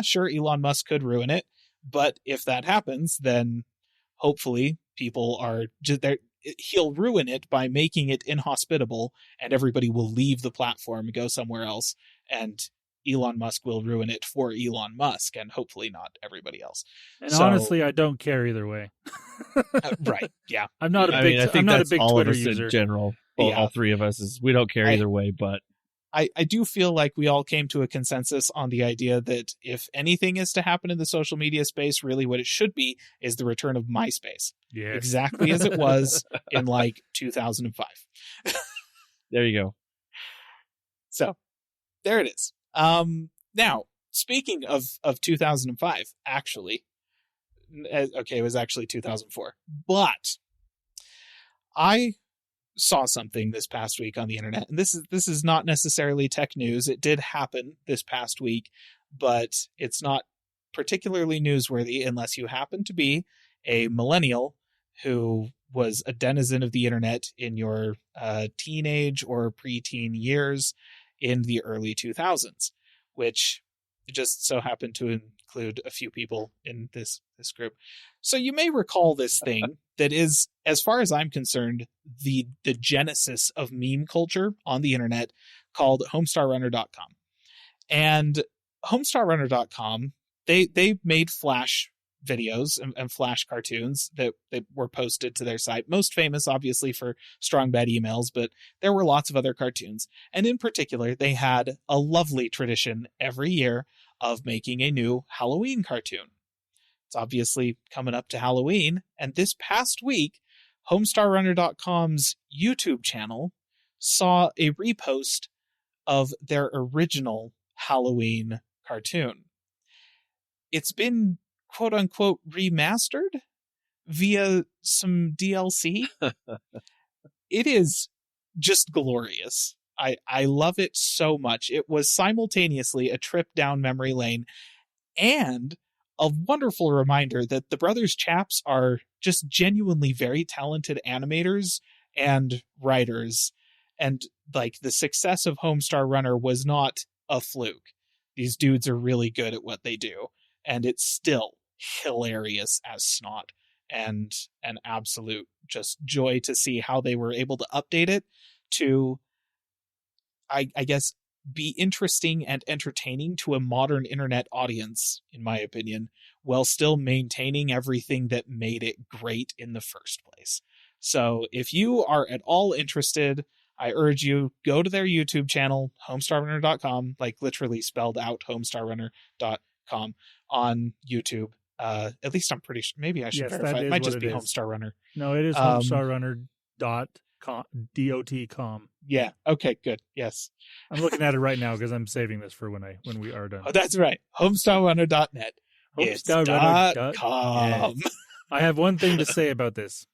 sure, Elon Musk could ruin it, but if that happens, then hopefully people are just there. He'll ruin it by making it inhospitable and everybody will leave the platform and go somewhere else. And Elon Musk will ruin it for Elon Musk and hopefully not everybody else. And honestly, I don't care either way. Right. Yeah. I'm not a big all Twitter of us user. In general. Well, all three of us we don't care either way, but I do feel like we all came to a consensus on the idea that if anything is to happen in the social media space, really what it should be is the return of MySpace. Yes. Exactly as it was in 2005. There you go. So there it is. Now, speaking of 2005, actually, okay, it was actually 2004, but I saw something this past week on the internet, and this is not necessarily tech news. It did happen this past week, but it's not particularly newsworthy unless you happen to be a millennial who was a denizen of the internet in your teenage or preteen years in the early 2000s, which just so happened to include a few people in this group. So you may recall this thing that is, as far as I'm concerned, the genesis of meme culture on the internet, called HomestarRunner.com. And HomestarRunner.com, they made Flash videos and Flash cartoons that were posted to their site. Most famous, obviously, for Strong Bad Emails, but there were lots of other cartoons. And in particular, they had a lovely tradition every year of making a new Halloween cartoon. It's obviously coming up to Halloween, and this past week, HomestarRunner.com's YouTube channel saw a repost of their original Halloween cartoon. It's been quote-unquote remastered via some DLC. It is just glorious. I love it so much. It was simultaneously a trip down memory lane and a wonderful reminder that the Brothers Chaps are just genuinely very talented animators and writers. And like, the success of Homestar Runner was not a fluke. These dudes are really good at what they do. And it's still hilarious as snot, and an absolute just joy to see how they were able to update it to, I guess, be interesting and entertaining to a modern internet audience, in my opinion, while still maintaining everything that made it great in the first place. So if you are at all interested, I urge you, go to their YouTube channel, homestarrunner.com, like literally spelled out homestarrunner.com on YouTube. At least I'm pretty sure. Maybe I should verify. It might just be Homestar Runner. No, it is homestarrunner.com. Yeah. Okay, good. Yes. I'm looking at it right now because I'm saving this for when we are done. Oh, that's right. Homestarrunner.net. Homestarrunner.com. Yes. I have one thing to say about this.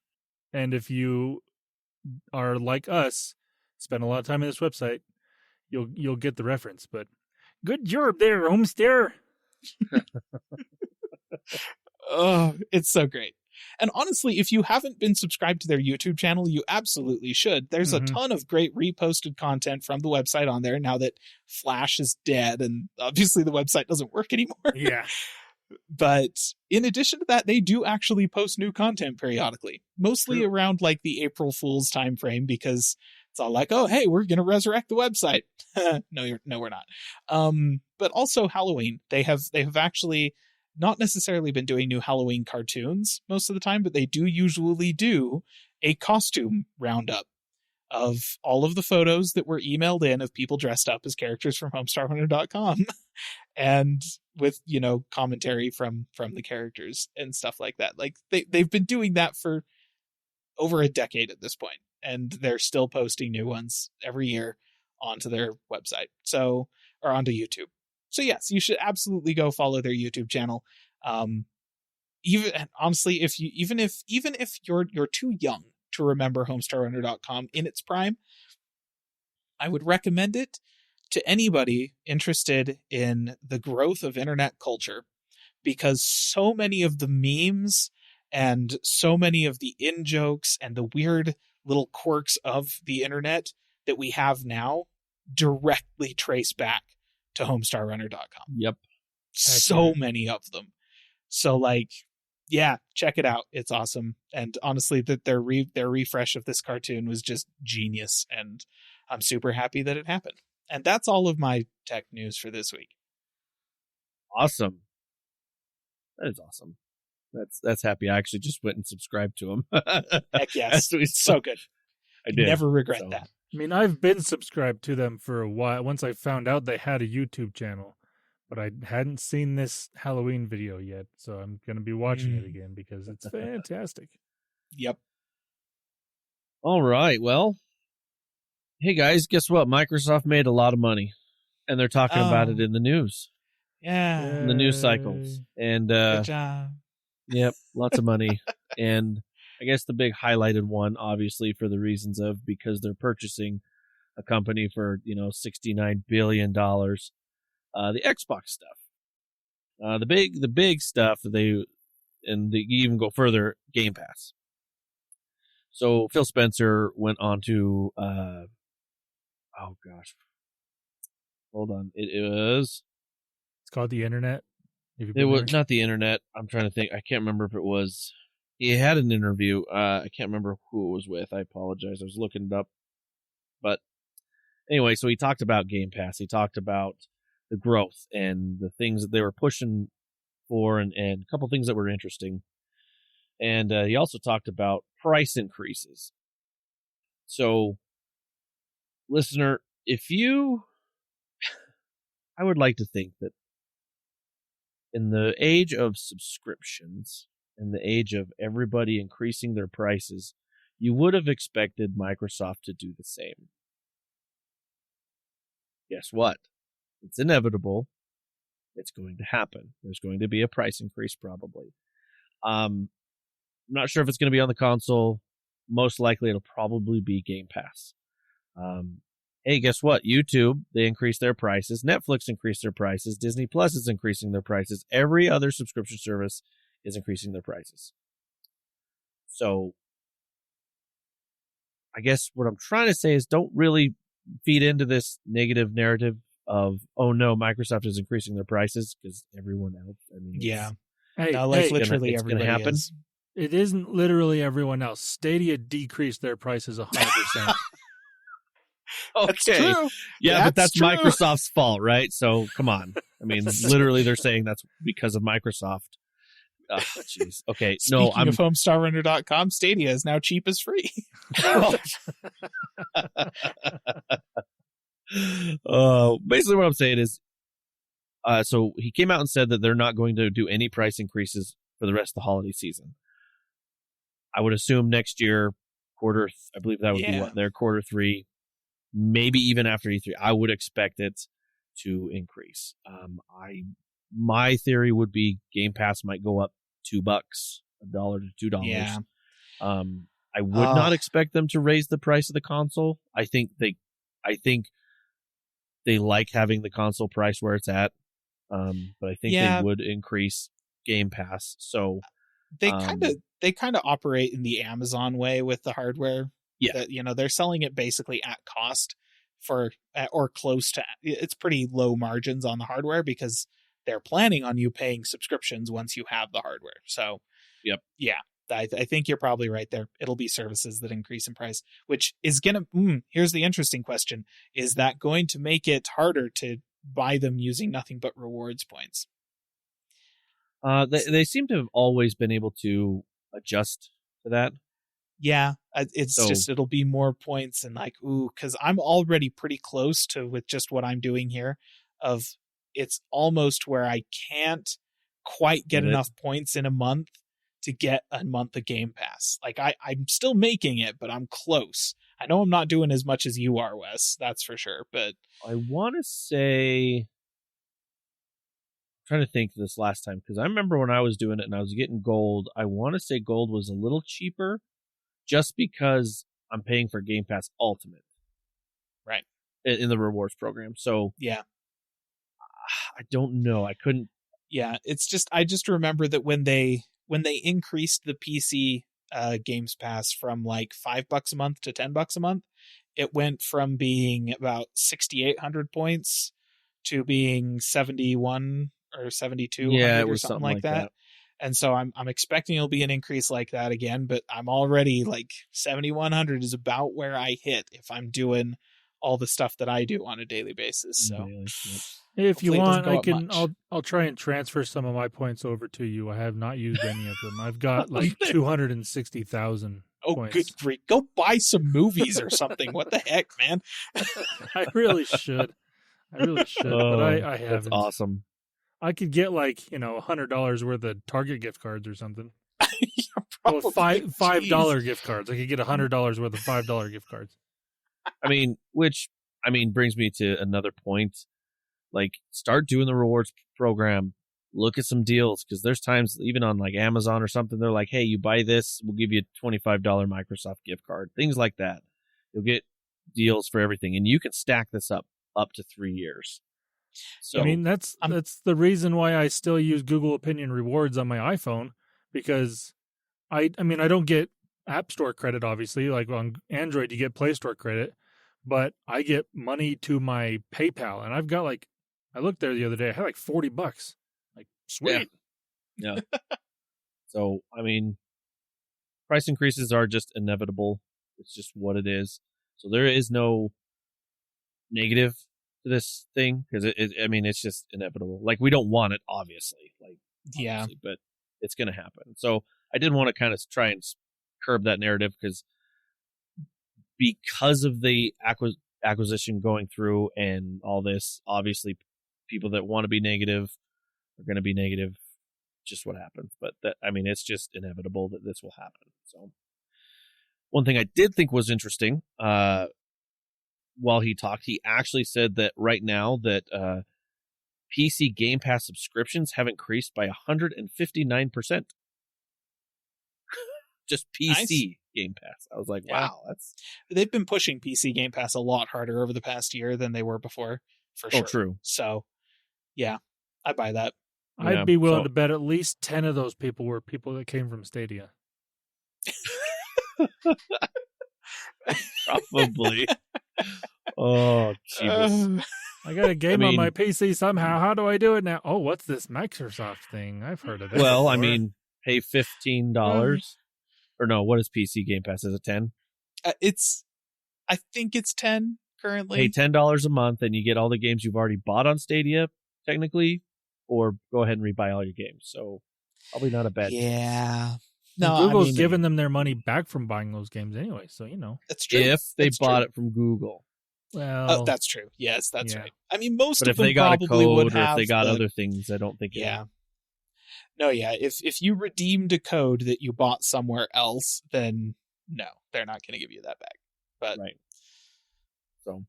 And if you are like us, spend a lot of time on this website, you'll get the reference. But good job there, Homestar. Oh, it's so great. And honestly, if you haven't been subscribed to their YouTube channel, you absolutely should. There's a ton of great reposted content from the website on there now that Flash is dead and obviously the website doesn't work anymore. Yeah. But in addition to that, they do actually post new content periodically, mostly around like the April Fool's time frame, because it's all like, oh, hey, we're going to resurrect the website. No, we're not. But also Halloween. They have actually not necessarily been doing new Halloween cartoons most of the time, but they do usually do a costume roundup of all of the photos that were emailed in of people dressed up as characters from homestarrunner.com and with, commentary from the characters and stuff like that. Like they've been doing that for over a decade at this point, and they're still posting new ones every year onto their website. Or onto YouTube. So yes, you should absolutely go follow their YouTube channel. Even honestly, if you're too young to remember homestarrunner.com in its prime, I would recommend it to anybody interested in the growth of internet culture, because so many of the memes and so many of the in-jokes and the weird little quirks of the internet that we have now directly trace back to homestarrunner.com. Yep. So many of them. So yeah, check it out. It's awesome. And honestly, that their refresh of this cartoon was just genius, and I'm super happy that it happened. And that's all of my tech news for this week. Awesome. That is awesome. That's happy. I actually just went and subscribed to him. Heck yes. It's so good. I did. Never regret that. I mean, I've been subscribed to them for a while. Once I found out they had a YouTube channel, but I hadn't seen this Halloween video yet. So I'm going to be watching it again because it's fantastic. Yep. All right. Well, hey guys, guess what? Microsoft made a lot of money, and they're talking about it in the news. Yeah. in the news cycles. And Good job. yep, lots of money. And I guess the big highlighted one, obviously, for the reasons of because they're purchasing a company for $69 billion. The Xbox stuff, the big stuff that they even go further, Game Pass. So Phil Spencer went on to oh gosh, hold on, It's called the internet. It was not the internet. I'm trying to think. I can't remember if it was. He had an interview. I can't remember who it was with. I apologize. I was looking it up. But anyway, so he talked about Game Pass. He talked about the growth and the things that they were pushing for, and a couple things that were interesting. And he also talked about price increases. So, listener, I would like to think that in the age of subscriptions, in the age of everybody increasing their prices, you would have expected Microsoft to do the same. Guess what? It's inevitable. It's going to happen. There's going to be a price increase probably. I'm not sure if it's going to be on the console. Most likely it'll probably be Game Pass. Hey, guess what? YouTube, they increased their prices. Netflix increased their prices. Disney Plus is increasing their prices. Every other subscription service is increasing their prices. So, I guess what I'm trying to say is don't really feed into this negative narrative of, oh no, Microsoft is increasing their prices because everyone else. I mean, Yeah. Hey, No, like literally it's everybody gonna happen. is. it isn't literally everyone else. Stadia decreased their prices 100%. That's true. Yeah, but that's true. Microsoft's fault, right? So come on. I mean, literally, they're saying that's because of Microsoft. Oh, jeez. Okay, Speaking of HomestarRender.com, Stadia is now cheap as free. Basically, what I'm saying is, so he came out and said that they're not going to do any price increases for the rest of the holiday season. I would assume next year, I believe that would be what their quarter 3. Maybe even after E3, I would expect it to increase. My theory would be Game Pass might go up $2, $1 to $2. Yeah. I would not expect them to raise the price of the console. I think they like having the console price where it's at. But I think they would increase Game Pass. So they kind of operate in the Amazon way with the hardware. Yeah. That, they're selling it basically at cost or close to. It's pretty low margins on the hardware because they're planning on you paying subscriptions once you have the hardware. So, yep. Yeah, I think you're probably right there. It'll be services that increase in price, which is going to, here's the interesting question. Is that going to make it harder to buy them using nothing but rewards points? They seem to have always been able to adjust to that. Yeah, it'll be more points and because I'm already pretty close to with just what I'm doing here it's almost where I can't quite get enough points in a month to get a month of Game Pass. I'm still making it, but I'm close. I know I'm not doing as much as you are, Wes, that's for sure, but I want to say, I'm trying to think this last time, because I remember when I was doing it and I was getting gold, I want to say gold was a little cheaper just because I'm paying for Game Pass Ultimate. Right. In the rewards program. So, yeah. I don't know. I couldn't. Yeah, I just remember that when they increased the PC Games Pass from $5 a month to $10 a month, it went from being about 6,800 points to being 71 or 72 it or was something like that. And so I'm expecting it'll be an increase like that again, but I'm already 7,100 is about where I hit if I'm doing all the stuff that I do on a daily basis. So if you want, I'll try and transfer some of my points over to you. I have not used any of them. I've got 260,000 points. Good grief. Go buy some movies or something. What the heck, man? I really should. But I haven't. That's awesome. I could get $100 worth of Target gift cards or something. Well, $5 gift cards. I could get $100 worth of $5 gift cards. Which brings me to another point. Like, start doing the rewards program. Look at some deals, because there's times even on like Amazon or something, they're like, hey, you buy this, we'll give you a $25 Microsoft gift card, things like that. You'll get deals for everything, and you can stack this up to 3 years. So I mean, that's the reason why I still use Google Opinion Rewards on my iPhone, because I mean, I don't get App Store credit, obviously. Like on Android, you get Play Store credit, but I get money to my PayPal, and I've got like, I looked there the other day, I had like $40. Like, sweet. Yeah. So, I mean, price increases are just inevitable. It's just what it is. So there is no negative to this thing, because I mean, it's just inevitable. Like, we don't want it, obviously. Like, Yeah. obviously, but it's going to happen. So I did want to kind of try and curb that narrative, because of the acquisition going through and all this, obviously people that want to be negative are going to be negative. Just what happens. But that, I mean, it's just inevitable that this will happen. So one thing I did think was interesting, while he talked, he actually said that right now that PC Game Pass subscriptions have increased by 159%. Just PC Nice. Game Pass. I was like, Yeah. wow, that's... They've been pushing PC Game Pass a lot harder over the past year than they were before, for sure. Oh, true. So, yeah, I buy that. I'd be willing to bet at least 10 of those people were people that came from Stadia. Probably. Oh, Jesus. I got a game on my PC somehow. How do I do it now? Oh, what's this Microsoft thing? I've heard of it. Well, before. I mean, pay $15. Or no, what is PC Game Pass? Is it 10? I think it's 10 currently. Pay $10 a month and you get all the games you've already bought on Stadia, technically, or go ahead and rebuy all your games. So probably not a bad deal. Yeah. No, Google's giving them their money back from buying those games anyway, so you know. That's true. If they bought it from Google. Well, that's true. Yes, that's right. I mean, most but of if them they got probably a code would or have. if they got other things, I don't think. Yeah. No, yeah. If you redeemed a code that you bought somewhere else, then no, they're not going to give you that back. But right. So,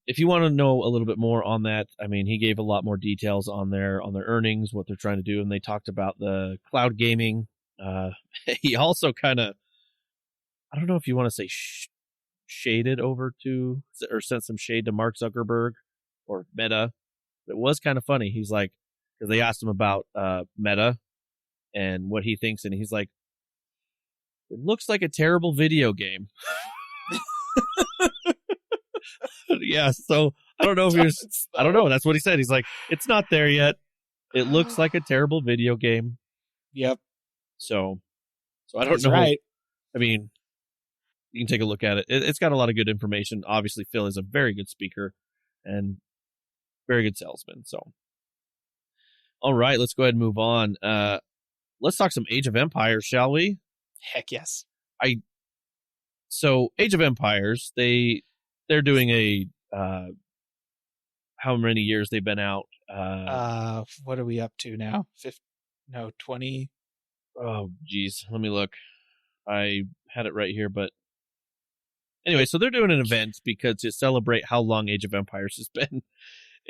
if you want to know a little bit more on that, I mean, he gave a lot more details on their earnings, what they're trying to do, and they talked about the cloud gaming. He also kind of, I don't know if you want to say shaded over to, or sent some shade to Mark Zuckerberg or Meta. It was kind of funny. He's like, because they asked him about Meta and what he thinks, and he's like, it looks like a terrible video game. Yeah, so I don't know if he was, I don't know. That's what he said. He's like, it's not there yet. It looks like a terrible video game. Yep. So I don't know. Right. I mean, you can take a look at it. It's got a lot of good information. Obviously, Phil is a very good speaker and very good salesman. So, all right, let's go ahead and move on. Let's talk some Age of Empires, shall we? Heck yes. So Age of Empires, they're doing a how many years they've been out? What are we up to now? 20. Oh, geez, let me look. I had it right here, but anyway, so they're doing an event because to celebrate how long Age of Empires has been,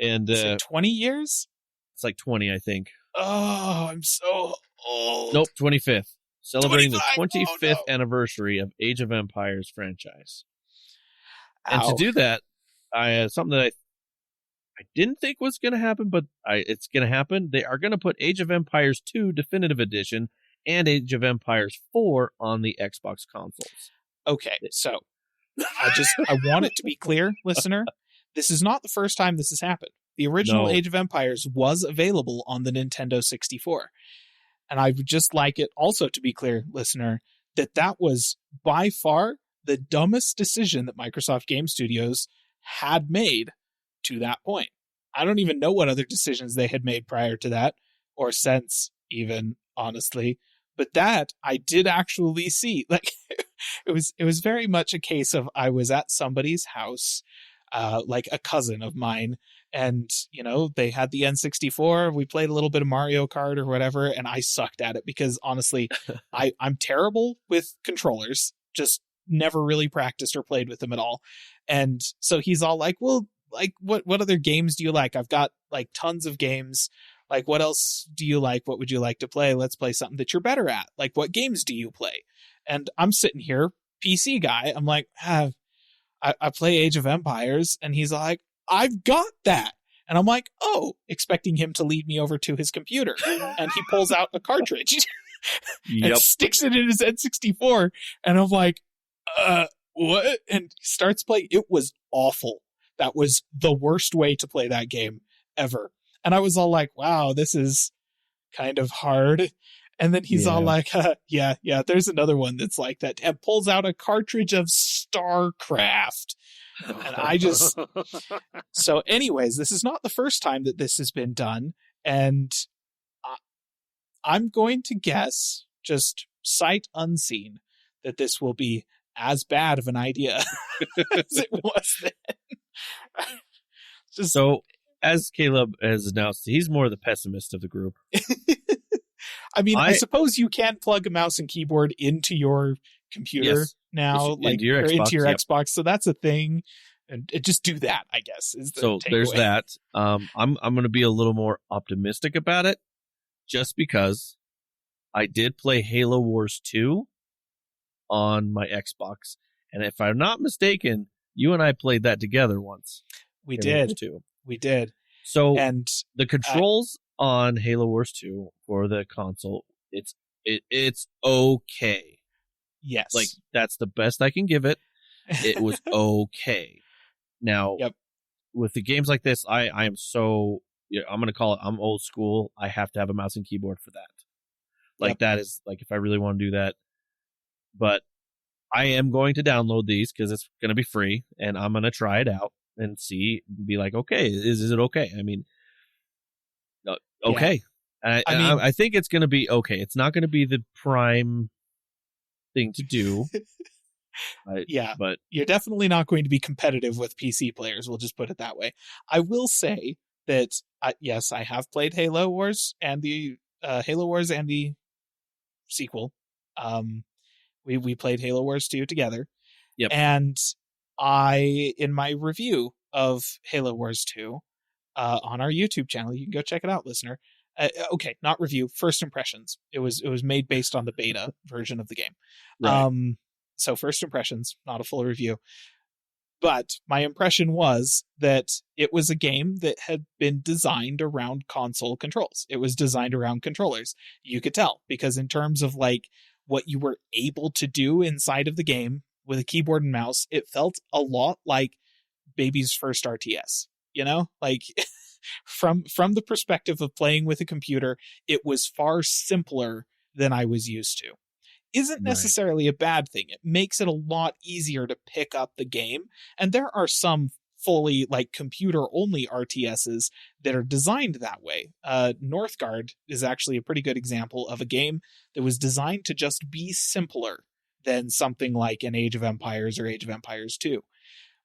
and 20 years. It's like 20, I think. Oh, I'm so old. Nope, 25th. Celebrating 25? the 25th anniversary of Age of Empires franchise. Ow. And to do that, something that I didn't think was going to happen, but it's going to happen. They are going to put Age of Empires 2 Definitive Edition and Age of Empires 4 on the Xbox consoles. Okay, so I want it to be clear, listener. This is not the first time this has happened. The original Age of Empires was available on the Nintendo 64. And I would just like it also to be clear, listener, that was by far the dumbest decision that Microsoft Game Studios had made to that point. I don't even know what other decisions they had made prior to that, or since even, honestly. But that I did actually see. Like, it was very much a case of I was at somebody's house, like a cousin of mine, and they had the N64. We played a little bit of Mario Kart or whatever, and I sucked at it because honestly, I'm terrible with controllers. Just never really practiced or played with them at all. And so he's all like, "Well, like, what other games do you like? I've got like tons of games. Like, what else do you like? What would you like to play? Let's play something that you're better at. Like, what games do you play? And I'm sitting here, PC guy. I'm like, I play Age of Empires. And he's like, I've got that. And I'm like, oh, expecting him to lead me over to his computer. And he pulls out a cartridge and sticks it in his N64. And I'm like, what? And he starts playing. It was awful. That was the worst way to play that game ever. And I was all like, wow, this is kind of hard. And then he's all like, yeah, there's another one that's like that. And pulls out a cartridge of StarCraft. And I just... So anyways, this is not the first time that this has been done. And I'm going to guess, just sight unseen, that this will be as bad of an idea as it was then. So, as Caleb has announced, he's more the pessimist of the group. I mean, I suppose you can plug a mouse and keyboard into your computer now, like into your Xbox. So that's a thing, and just do that, I guess. Is the so there's takeaway. that. I'm going to be a little more optimistic about it, just because I did play Halo Wars 2 on my Xbox, and if I'm not mistaken, you and I played that together once. We Halo did. Wars 2. We did. So And the controls on Halo Wars 2 for the console, it's okay. Yes. Like, that's the best I can give it. It was okay. Now, with the games like this, I am so, I'm going to call it, I'm old school. I have to have a mouse and keyboard for that. Like, that is, like, if I really want to do that. But I am going to download these because it's going to be free, and I'm going to try it out and see, be like, okay, is it okay? I mean, okay. Yeah. I think it's going to be okay. It's not going to be the prime thing to do. But you're definitely not going to be competitive with PC players. We'll just put it that way. I will say that, yes, I have played Halo Wars and the sequel. We played Halo Wars 2 together. Yep. And in my review of Halo Wars 2, on our YouTube channel, you can go check it out, listener. Okay, not review, first impressions. It was made based on the beta version of the game. Right. So first impressions, not a full review. But my impression was that it was a game that had been designed around console controls. It was designed around controllers. You could tell, because in terms of like what you were able to do inside of the game with a keyboard and mouse, it felt a lot like baby's first RTS. You know, like from the perspective of playing with a computer, it was far simpler than I was used to. Isn't necessarily a bad thing. It makes it a lot easier to pick up the game. And there are some fully like computer only RTSs that are designed that way. Northgard is actually a pretty good example of a game that was designed to just be simpler than something like an Age of Empires or Age of Empires 2,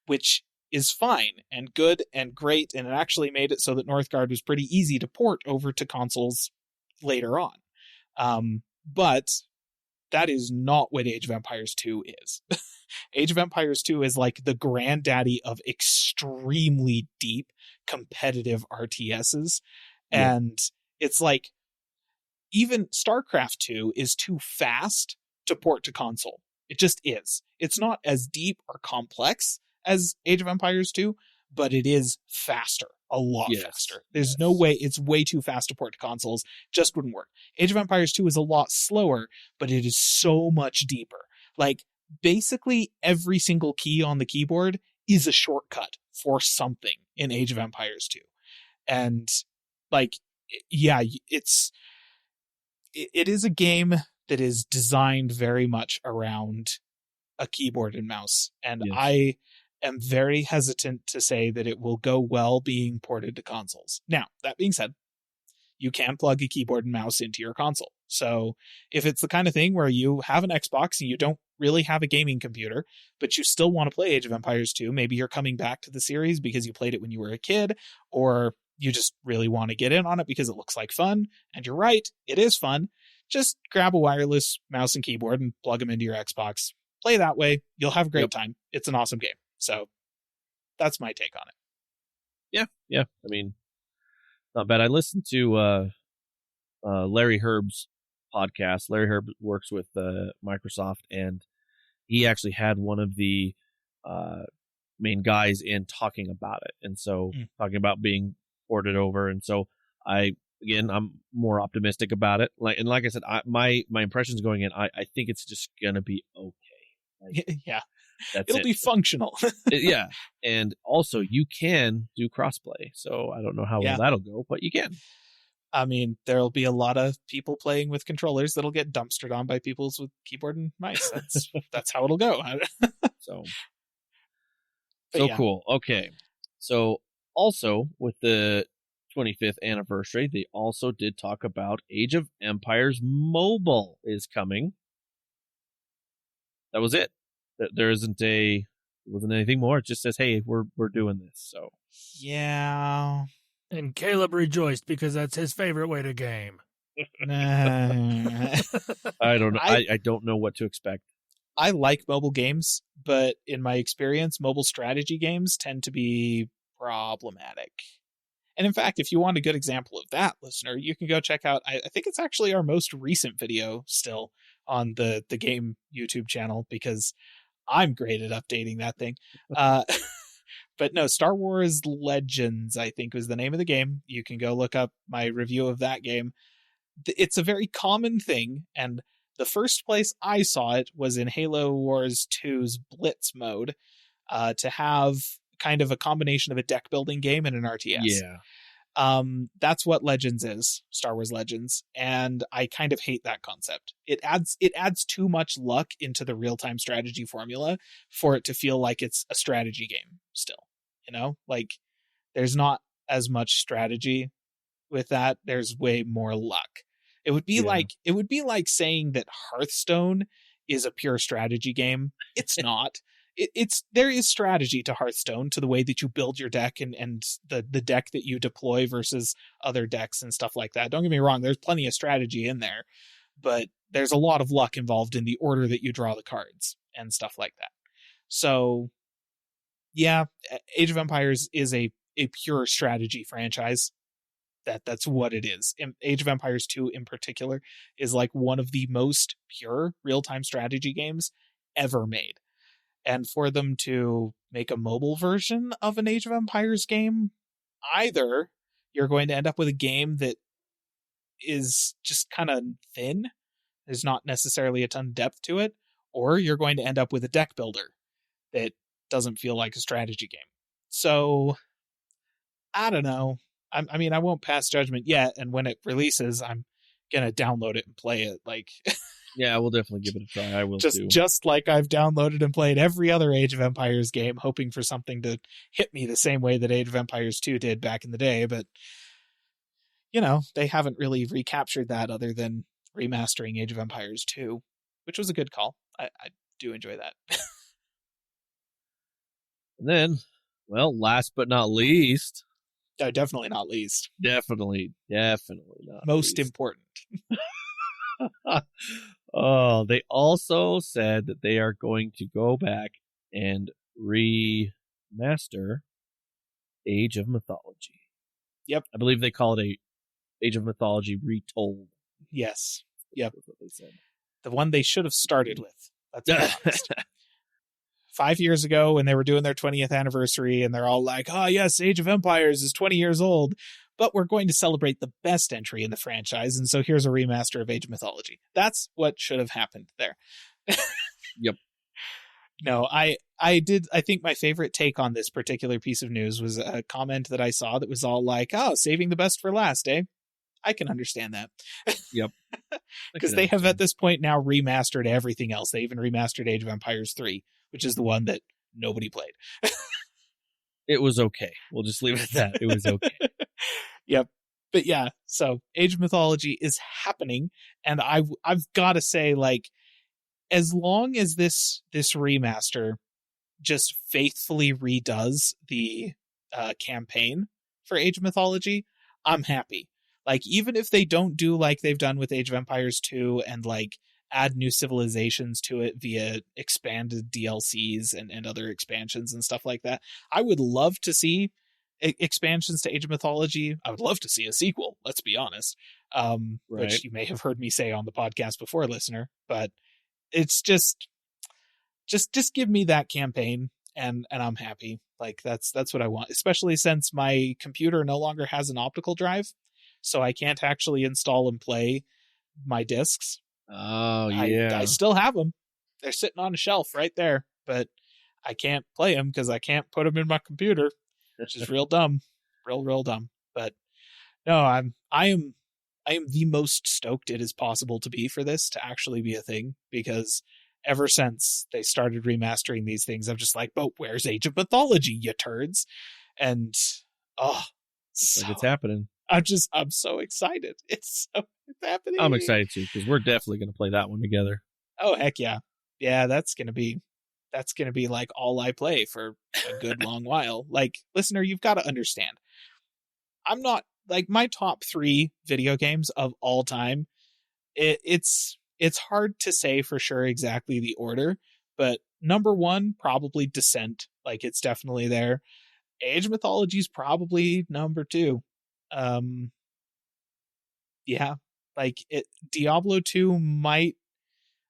which is fine and good and great. And it actually made it so that Northgard was pretty easy to port over to consoles later on. But that is not what Age of Empires 2 is. Age of Empires 2 is like the granddaddy of extremely deep competitive RTSs. Yeah. And it's like, even StarCraft 2 is too fast to port to console. It just is. It's not as deep or complex as Age of Empires 2, but it is faster. A lot faster. There's no way. It's way too fast to port to consoles. Just wouldn't work. Age of Empires 2 is a lot slower, but it is so much deeper. Like, basically every single key on the keyboard is a shortcut for something in Age of Empires 2. And like, yeah, it is a game that is designed very much around a keyboard and mouse. And I am very hesitant to say that it will go well being ported to consoles. Now, that being said, you can plug a keyboard and mouse into your console. So if it's the kind of thing where you have an Xbox and you don't really have a gaming computer, but you still want to play Age of Empires 2, maybe you're coming back to the series because you played it when you were a kid, or you just really want to get in on it because it looks like fun, and you're right, it is fun, just grab a wireless mouse and keyboard and plug them into your Xbox. Play that way. You'll have a great time. It's an awesome game. So that's my take on it. yeah, I mean, not bad. I listened to Larry Herb's podcast. Larry Herb works with Microsoft, and he actually had one of the main guys in talking about it, and so talking about being ported over. And so I'm more optimistic about it. Like I said, my impressions going in, I think it's just gonna be okay. Like, yeah, it'll be functional. Yeah, and also you can do crossplay, so I don't know how well that'll go, but you can. I mean, there'll be a lot of people playing with controllers that'll get dumpstered on by people with keyboard and mice. That's how it'll go. So yeah. Cool. Okay. So also with the 25th anniversary, they also did talk about Age of Empires Mobile is coming. That was it. There wasn't anything more. It just says, hey, we're doing this. So yeah. And Caleb rejoiced because that's his favorite way to game. I don't know. I don't know what to expect. I like mobile games, but in my experience, mobile strategy games tend to be problematic. And in fact, if you want a good example of that, listener, you can go check out, I think it's actually our most recent video still on the game YouTube channel, because I'm great at updating that thing. But no, Star Wars Legends, I think was the name of the game. You can go look up my review of that game. It's a very common thing, and the first place I saw it was in Halo Wars 2's Blitz mode, to have kind of a combination of a deck building game and an RTS. Yeah. That's what Legends is, Star Wars Legends, and I kind of hate that concept. It adds too much luck into the real-time strategy formula for it to feel like it's a strategy game still. You know, like there's not as much strategy with that. There's way more luck. It would be like saying that Hearthstone is a pure strategy game. It's not. There is strategy to Hearthstone, to the way that you build your deck and the deck that you deploy versus other decks and stuff like that. Don't get me wrong, there's plenty of strategy in there, but there's a lot of luck involved in the order that you draw the cards and stuff like that. So yeah, Age of Empires is a pure strategy franchise. That's what it is. Age of Empires 2 in particular is like one of the most pure real-time strategy games ever made. And for them to make a mobile version of an Age of Empires game, either you're going to end up with a game that is just kind of thin, there's not necessarily a ton of depth to it, or you're going to end up with a deck builder that doesn't feel like a strategy game. So, I don't know. I mean, I won't pass judgment yet, and when it releases, I'm gonna download it and play it. Like, yeah, we'll definitely give it a try. I will too. Just like I've downloaded and played every other Age of Empires game, hoping for something to hit me the same way that Age of Empires 2 did back in the day. But you know, they haven't really recaptured that other than remastering Age of Empires 2, which was a good call. I do enjoy that. And then, well, last but not least. Definitely not least. Definitely not most least. important. Oh, they also said that they are going to go back and remaster Age of Mythology. Yep. I believe they call it a Age of Mythology Retold. Yes. Yep. That's what they said. The one they should have started with. That's honest. 5 years ago, when they were doing their 20th anniversary, and they're all like, oh yes, Age of Empires is 20 years old, but we're going to celebrate the best entry in the franchise, and so here's a remaster of Age of Mythology. That's what should have happened there. Yep. No, I think my favorite take on this particular piece of news was a comment that I saw that was all like, oh, saving the best for last, eh? I can understand that. Yep. Because they have at this point now remastered everything else. They even remastered Age of Empires 3, which is the one that nobody played. It was okay. We'll just leave it at that. It was okay. Yep. But yeah, so Age of Mythology is happening, and I've got to say, like, as long as this remaster just faithfully redoes the campaign for Age of Mythology, I'm happy. Like, even if they don't do like they've done with Age of Empires 2 and like add new civilizations to it via expanded DLCs and other expansions and stuff like that, I would love to see expansions to Age of Mythology. I would love to see a sequel, let's be honest. Right. Which you may have heard me say on the podcast before, listener, but it's just give me that campaign and I'm happy. Like that's what I want, especially since my computer no longer has an optical drive, so I can't actually install and play my discs. Oh, yeah. I still have them. They're sitting on a shelf right there, but I can't play them because I can't put them in my computer, which is real dumb, real dumb. But no, I am the most stoked it is possible to be for this to actually be a thing, because ever since they started remastering these things, I'm just like, but where's Age of Mythology, you turds? And it's happening. I'm so excited. It's happening. I'm excited too, because we're definitely going to play that one together. Oh heck yeah. Yeah, that's gonna be like all I play for a good long while. Like, listener, you've got to understand, I'm not like, my top 3 video games of all time. It's hard to say for sure exactly the order, but number 1 probably Descent. Like, it's definitely there. Age of Mythology is probably number 2. Yeah, like Diablo 2 might.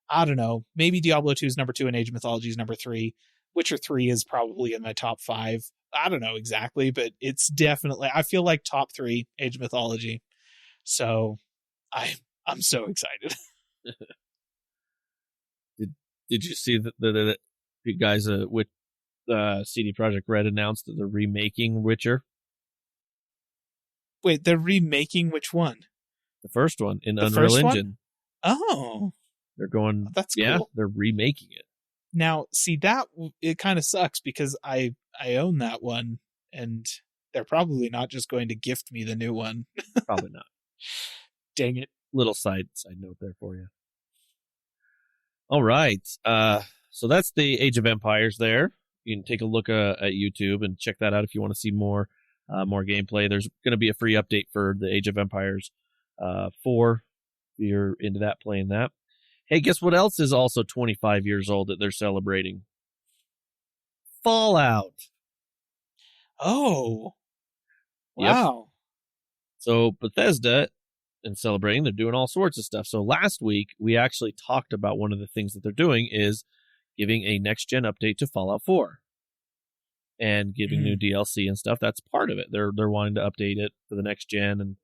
I don't know. Maybe Diablo 2 is number 2 and Age of Mythology is number 3. Witcher 3 is probably in my top 5. I don't know exactly, but it's definitely, I feel like top 3 Age of Mythology. So I'm so excited. Did you see that the guys with CD Projekt Red announced that they're remaking Witcher? Wait, they're remaking which one? The first one in The Unreal first one? Engine. Oh, They're going. that's Yeah, cool. they're remaking it. Now, see, that it kind of sucks because I own that one, and they're probably not just going to gift me the new one. Probably not. Dang it. Little side note there for you. All right. So that's the Age of Empires there. You can take a look at YouTube and check that out if you want to see more gameplay. There's going to be a free update for the Age of Empires 4 if you're into that, playing that. Hey, guess what else is also 25 years old that they're celebrating? Fallout. Oh. Yep. Wow. So Bethesda, in celebrating, they're doing all sorts of stuff. So last week, we actually talked about one of the things that they're doing is giving a next-gen update to Fallout 4 and giving new DLC and stuff. That's part of it. They're wanting to update it for the next gen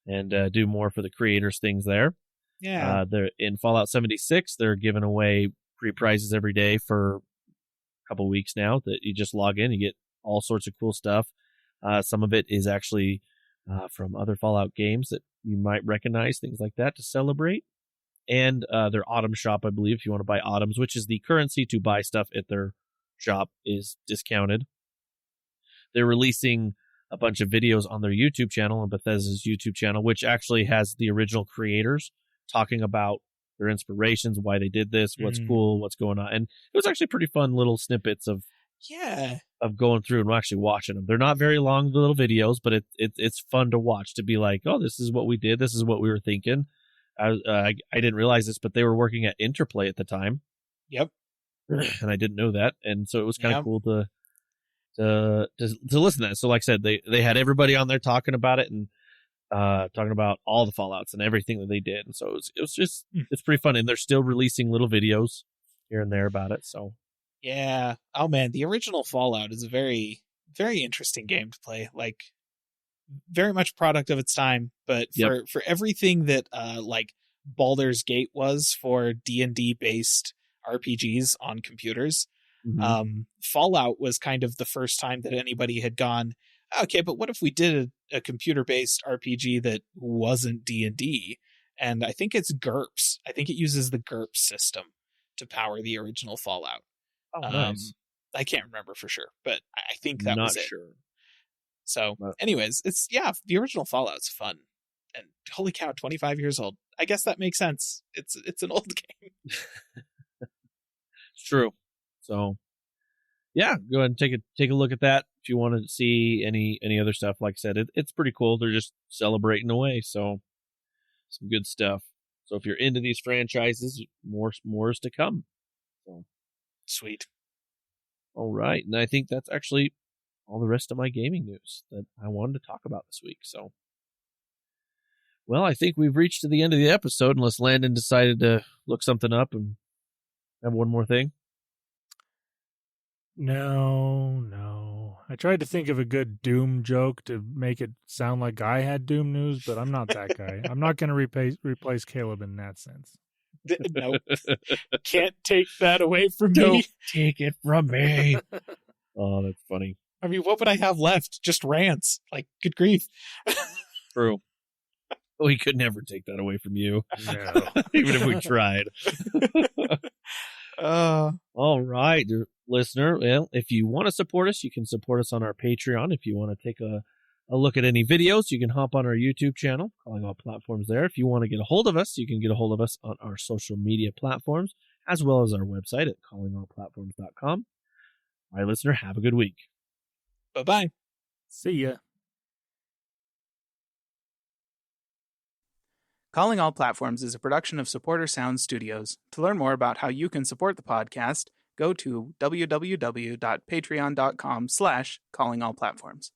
and do more for the creators things there. Yeah. They're in Fallout 76. They're giving away free prizes every day for a couple weeks now that you just log in. You get all sorts of cool stuff. Some of it is actually from other Fallout games that you might recognize, things like that to celebrate. And their Autumn shop, I believe, if you want to buy Autumns, which is the currency to buy stuff at their shop, is discounted. They're releasing a bunch of videos on their YouTube channel, on Bethesda's YouTube channel, which actually has the original creators talking about their inspirations, why they did this, what's cool, what's going on. And it was actually pretty fun little snippets of going through and actually watching them. They're not very long, the little videos, but it's fun to watch, to be like, oh, this is what we did, this is what we were thinking. I didn't realize this, but they were working at Interplay at the time. Yep. And I didn't know that, and so it was kind of cool to listen to that. So like I said, they had everybody on there talking about it and talking about all the Fallouts and everything that they did. And so it was just it's pretty fun, and they're still releasing little videos here and there about it. So yeah. Oh man, the original Fallout is a very, very interesting game to play. Like, very much product of its time, but for everything that like Baldur's Gate was for D&D based RPGs on computers, Fallout was kind of the first time that anybody had gone, okay, but what if we did a computer based RPG that wasn't D&D? And I think it's GURPS. I think it uses the GURPS system to power the original Fallout. Oh, nice. I can't remember for sure, but I think that was it. Sure. So, anyways, the original Fallout's fun, and holy cow, 25 years old. I guess that makes sense. It's an old game. It's true. So, yeah, go ahead and take a look at that if you want to see any other stuff. Like I said, it's pretty cool. They're just celebrating away, so some good stuff. So if you're into these franchises, more is to come. So sweet. All right, and I think that's actually all the rest of my gaming news that I wanted to talk about this week. So, well, I think we've reached to the end of the episode, unless Landon decided to look something up and have one more thing. No. I tried to think of a good Doom joke to make it sound like I had Doom news, but I'm not that guy. I'm not going to replace Caleb in that sense. No, can't take that away from Don't me. take it from me. Oh, that's funny. I mean, what would I have left? Just rants. Like, good grief. True. We could never take that away from you, No. even if we tried. All right, listener. Well, if you want to support us, you can support us on our Patreon. If you want to take a look at any videos, you can hop on our YouTube channel, Calling All Platforms there. If you want to get a hold of us, you can get a hold of us on our social media platforms, as well as our website at callingallplatforms.com. All right, listener, have a good week. Bye-bye. See ya. Calling All Platforms is a production of Supporter Sound Studios. To learn more about how you can support the podcast, go to www.patreon.com/callingallplatforms.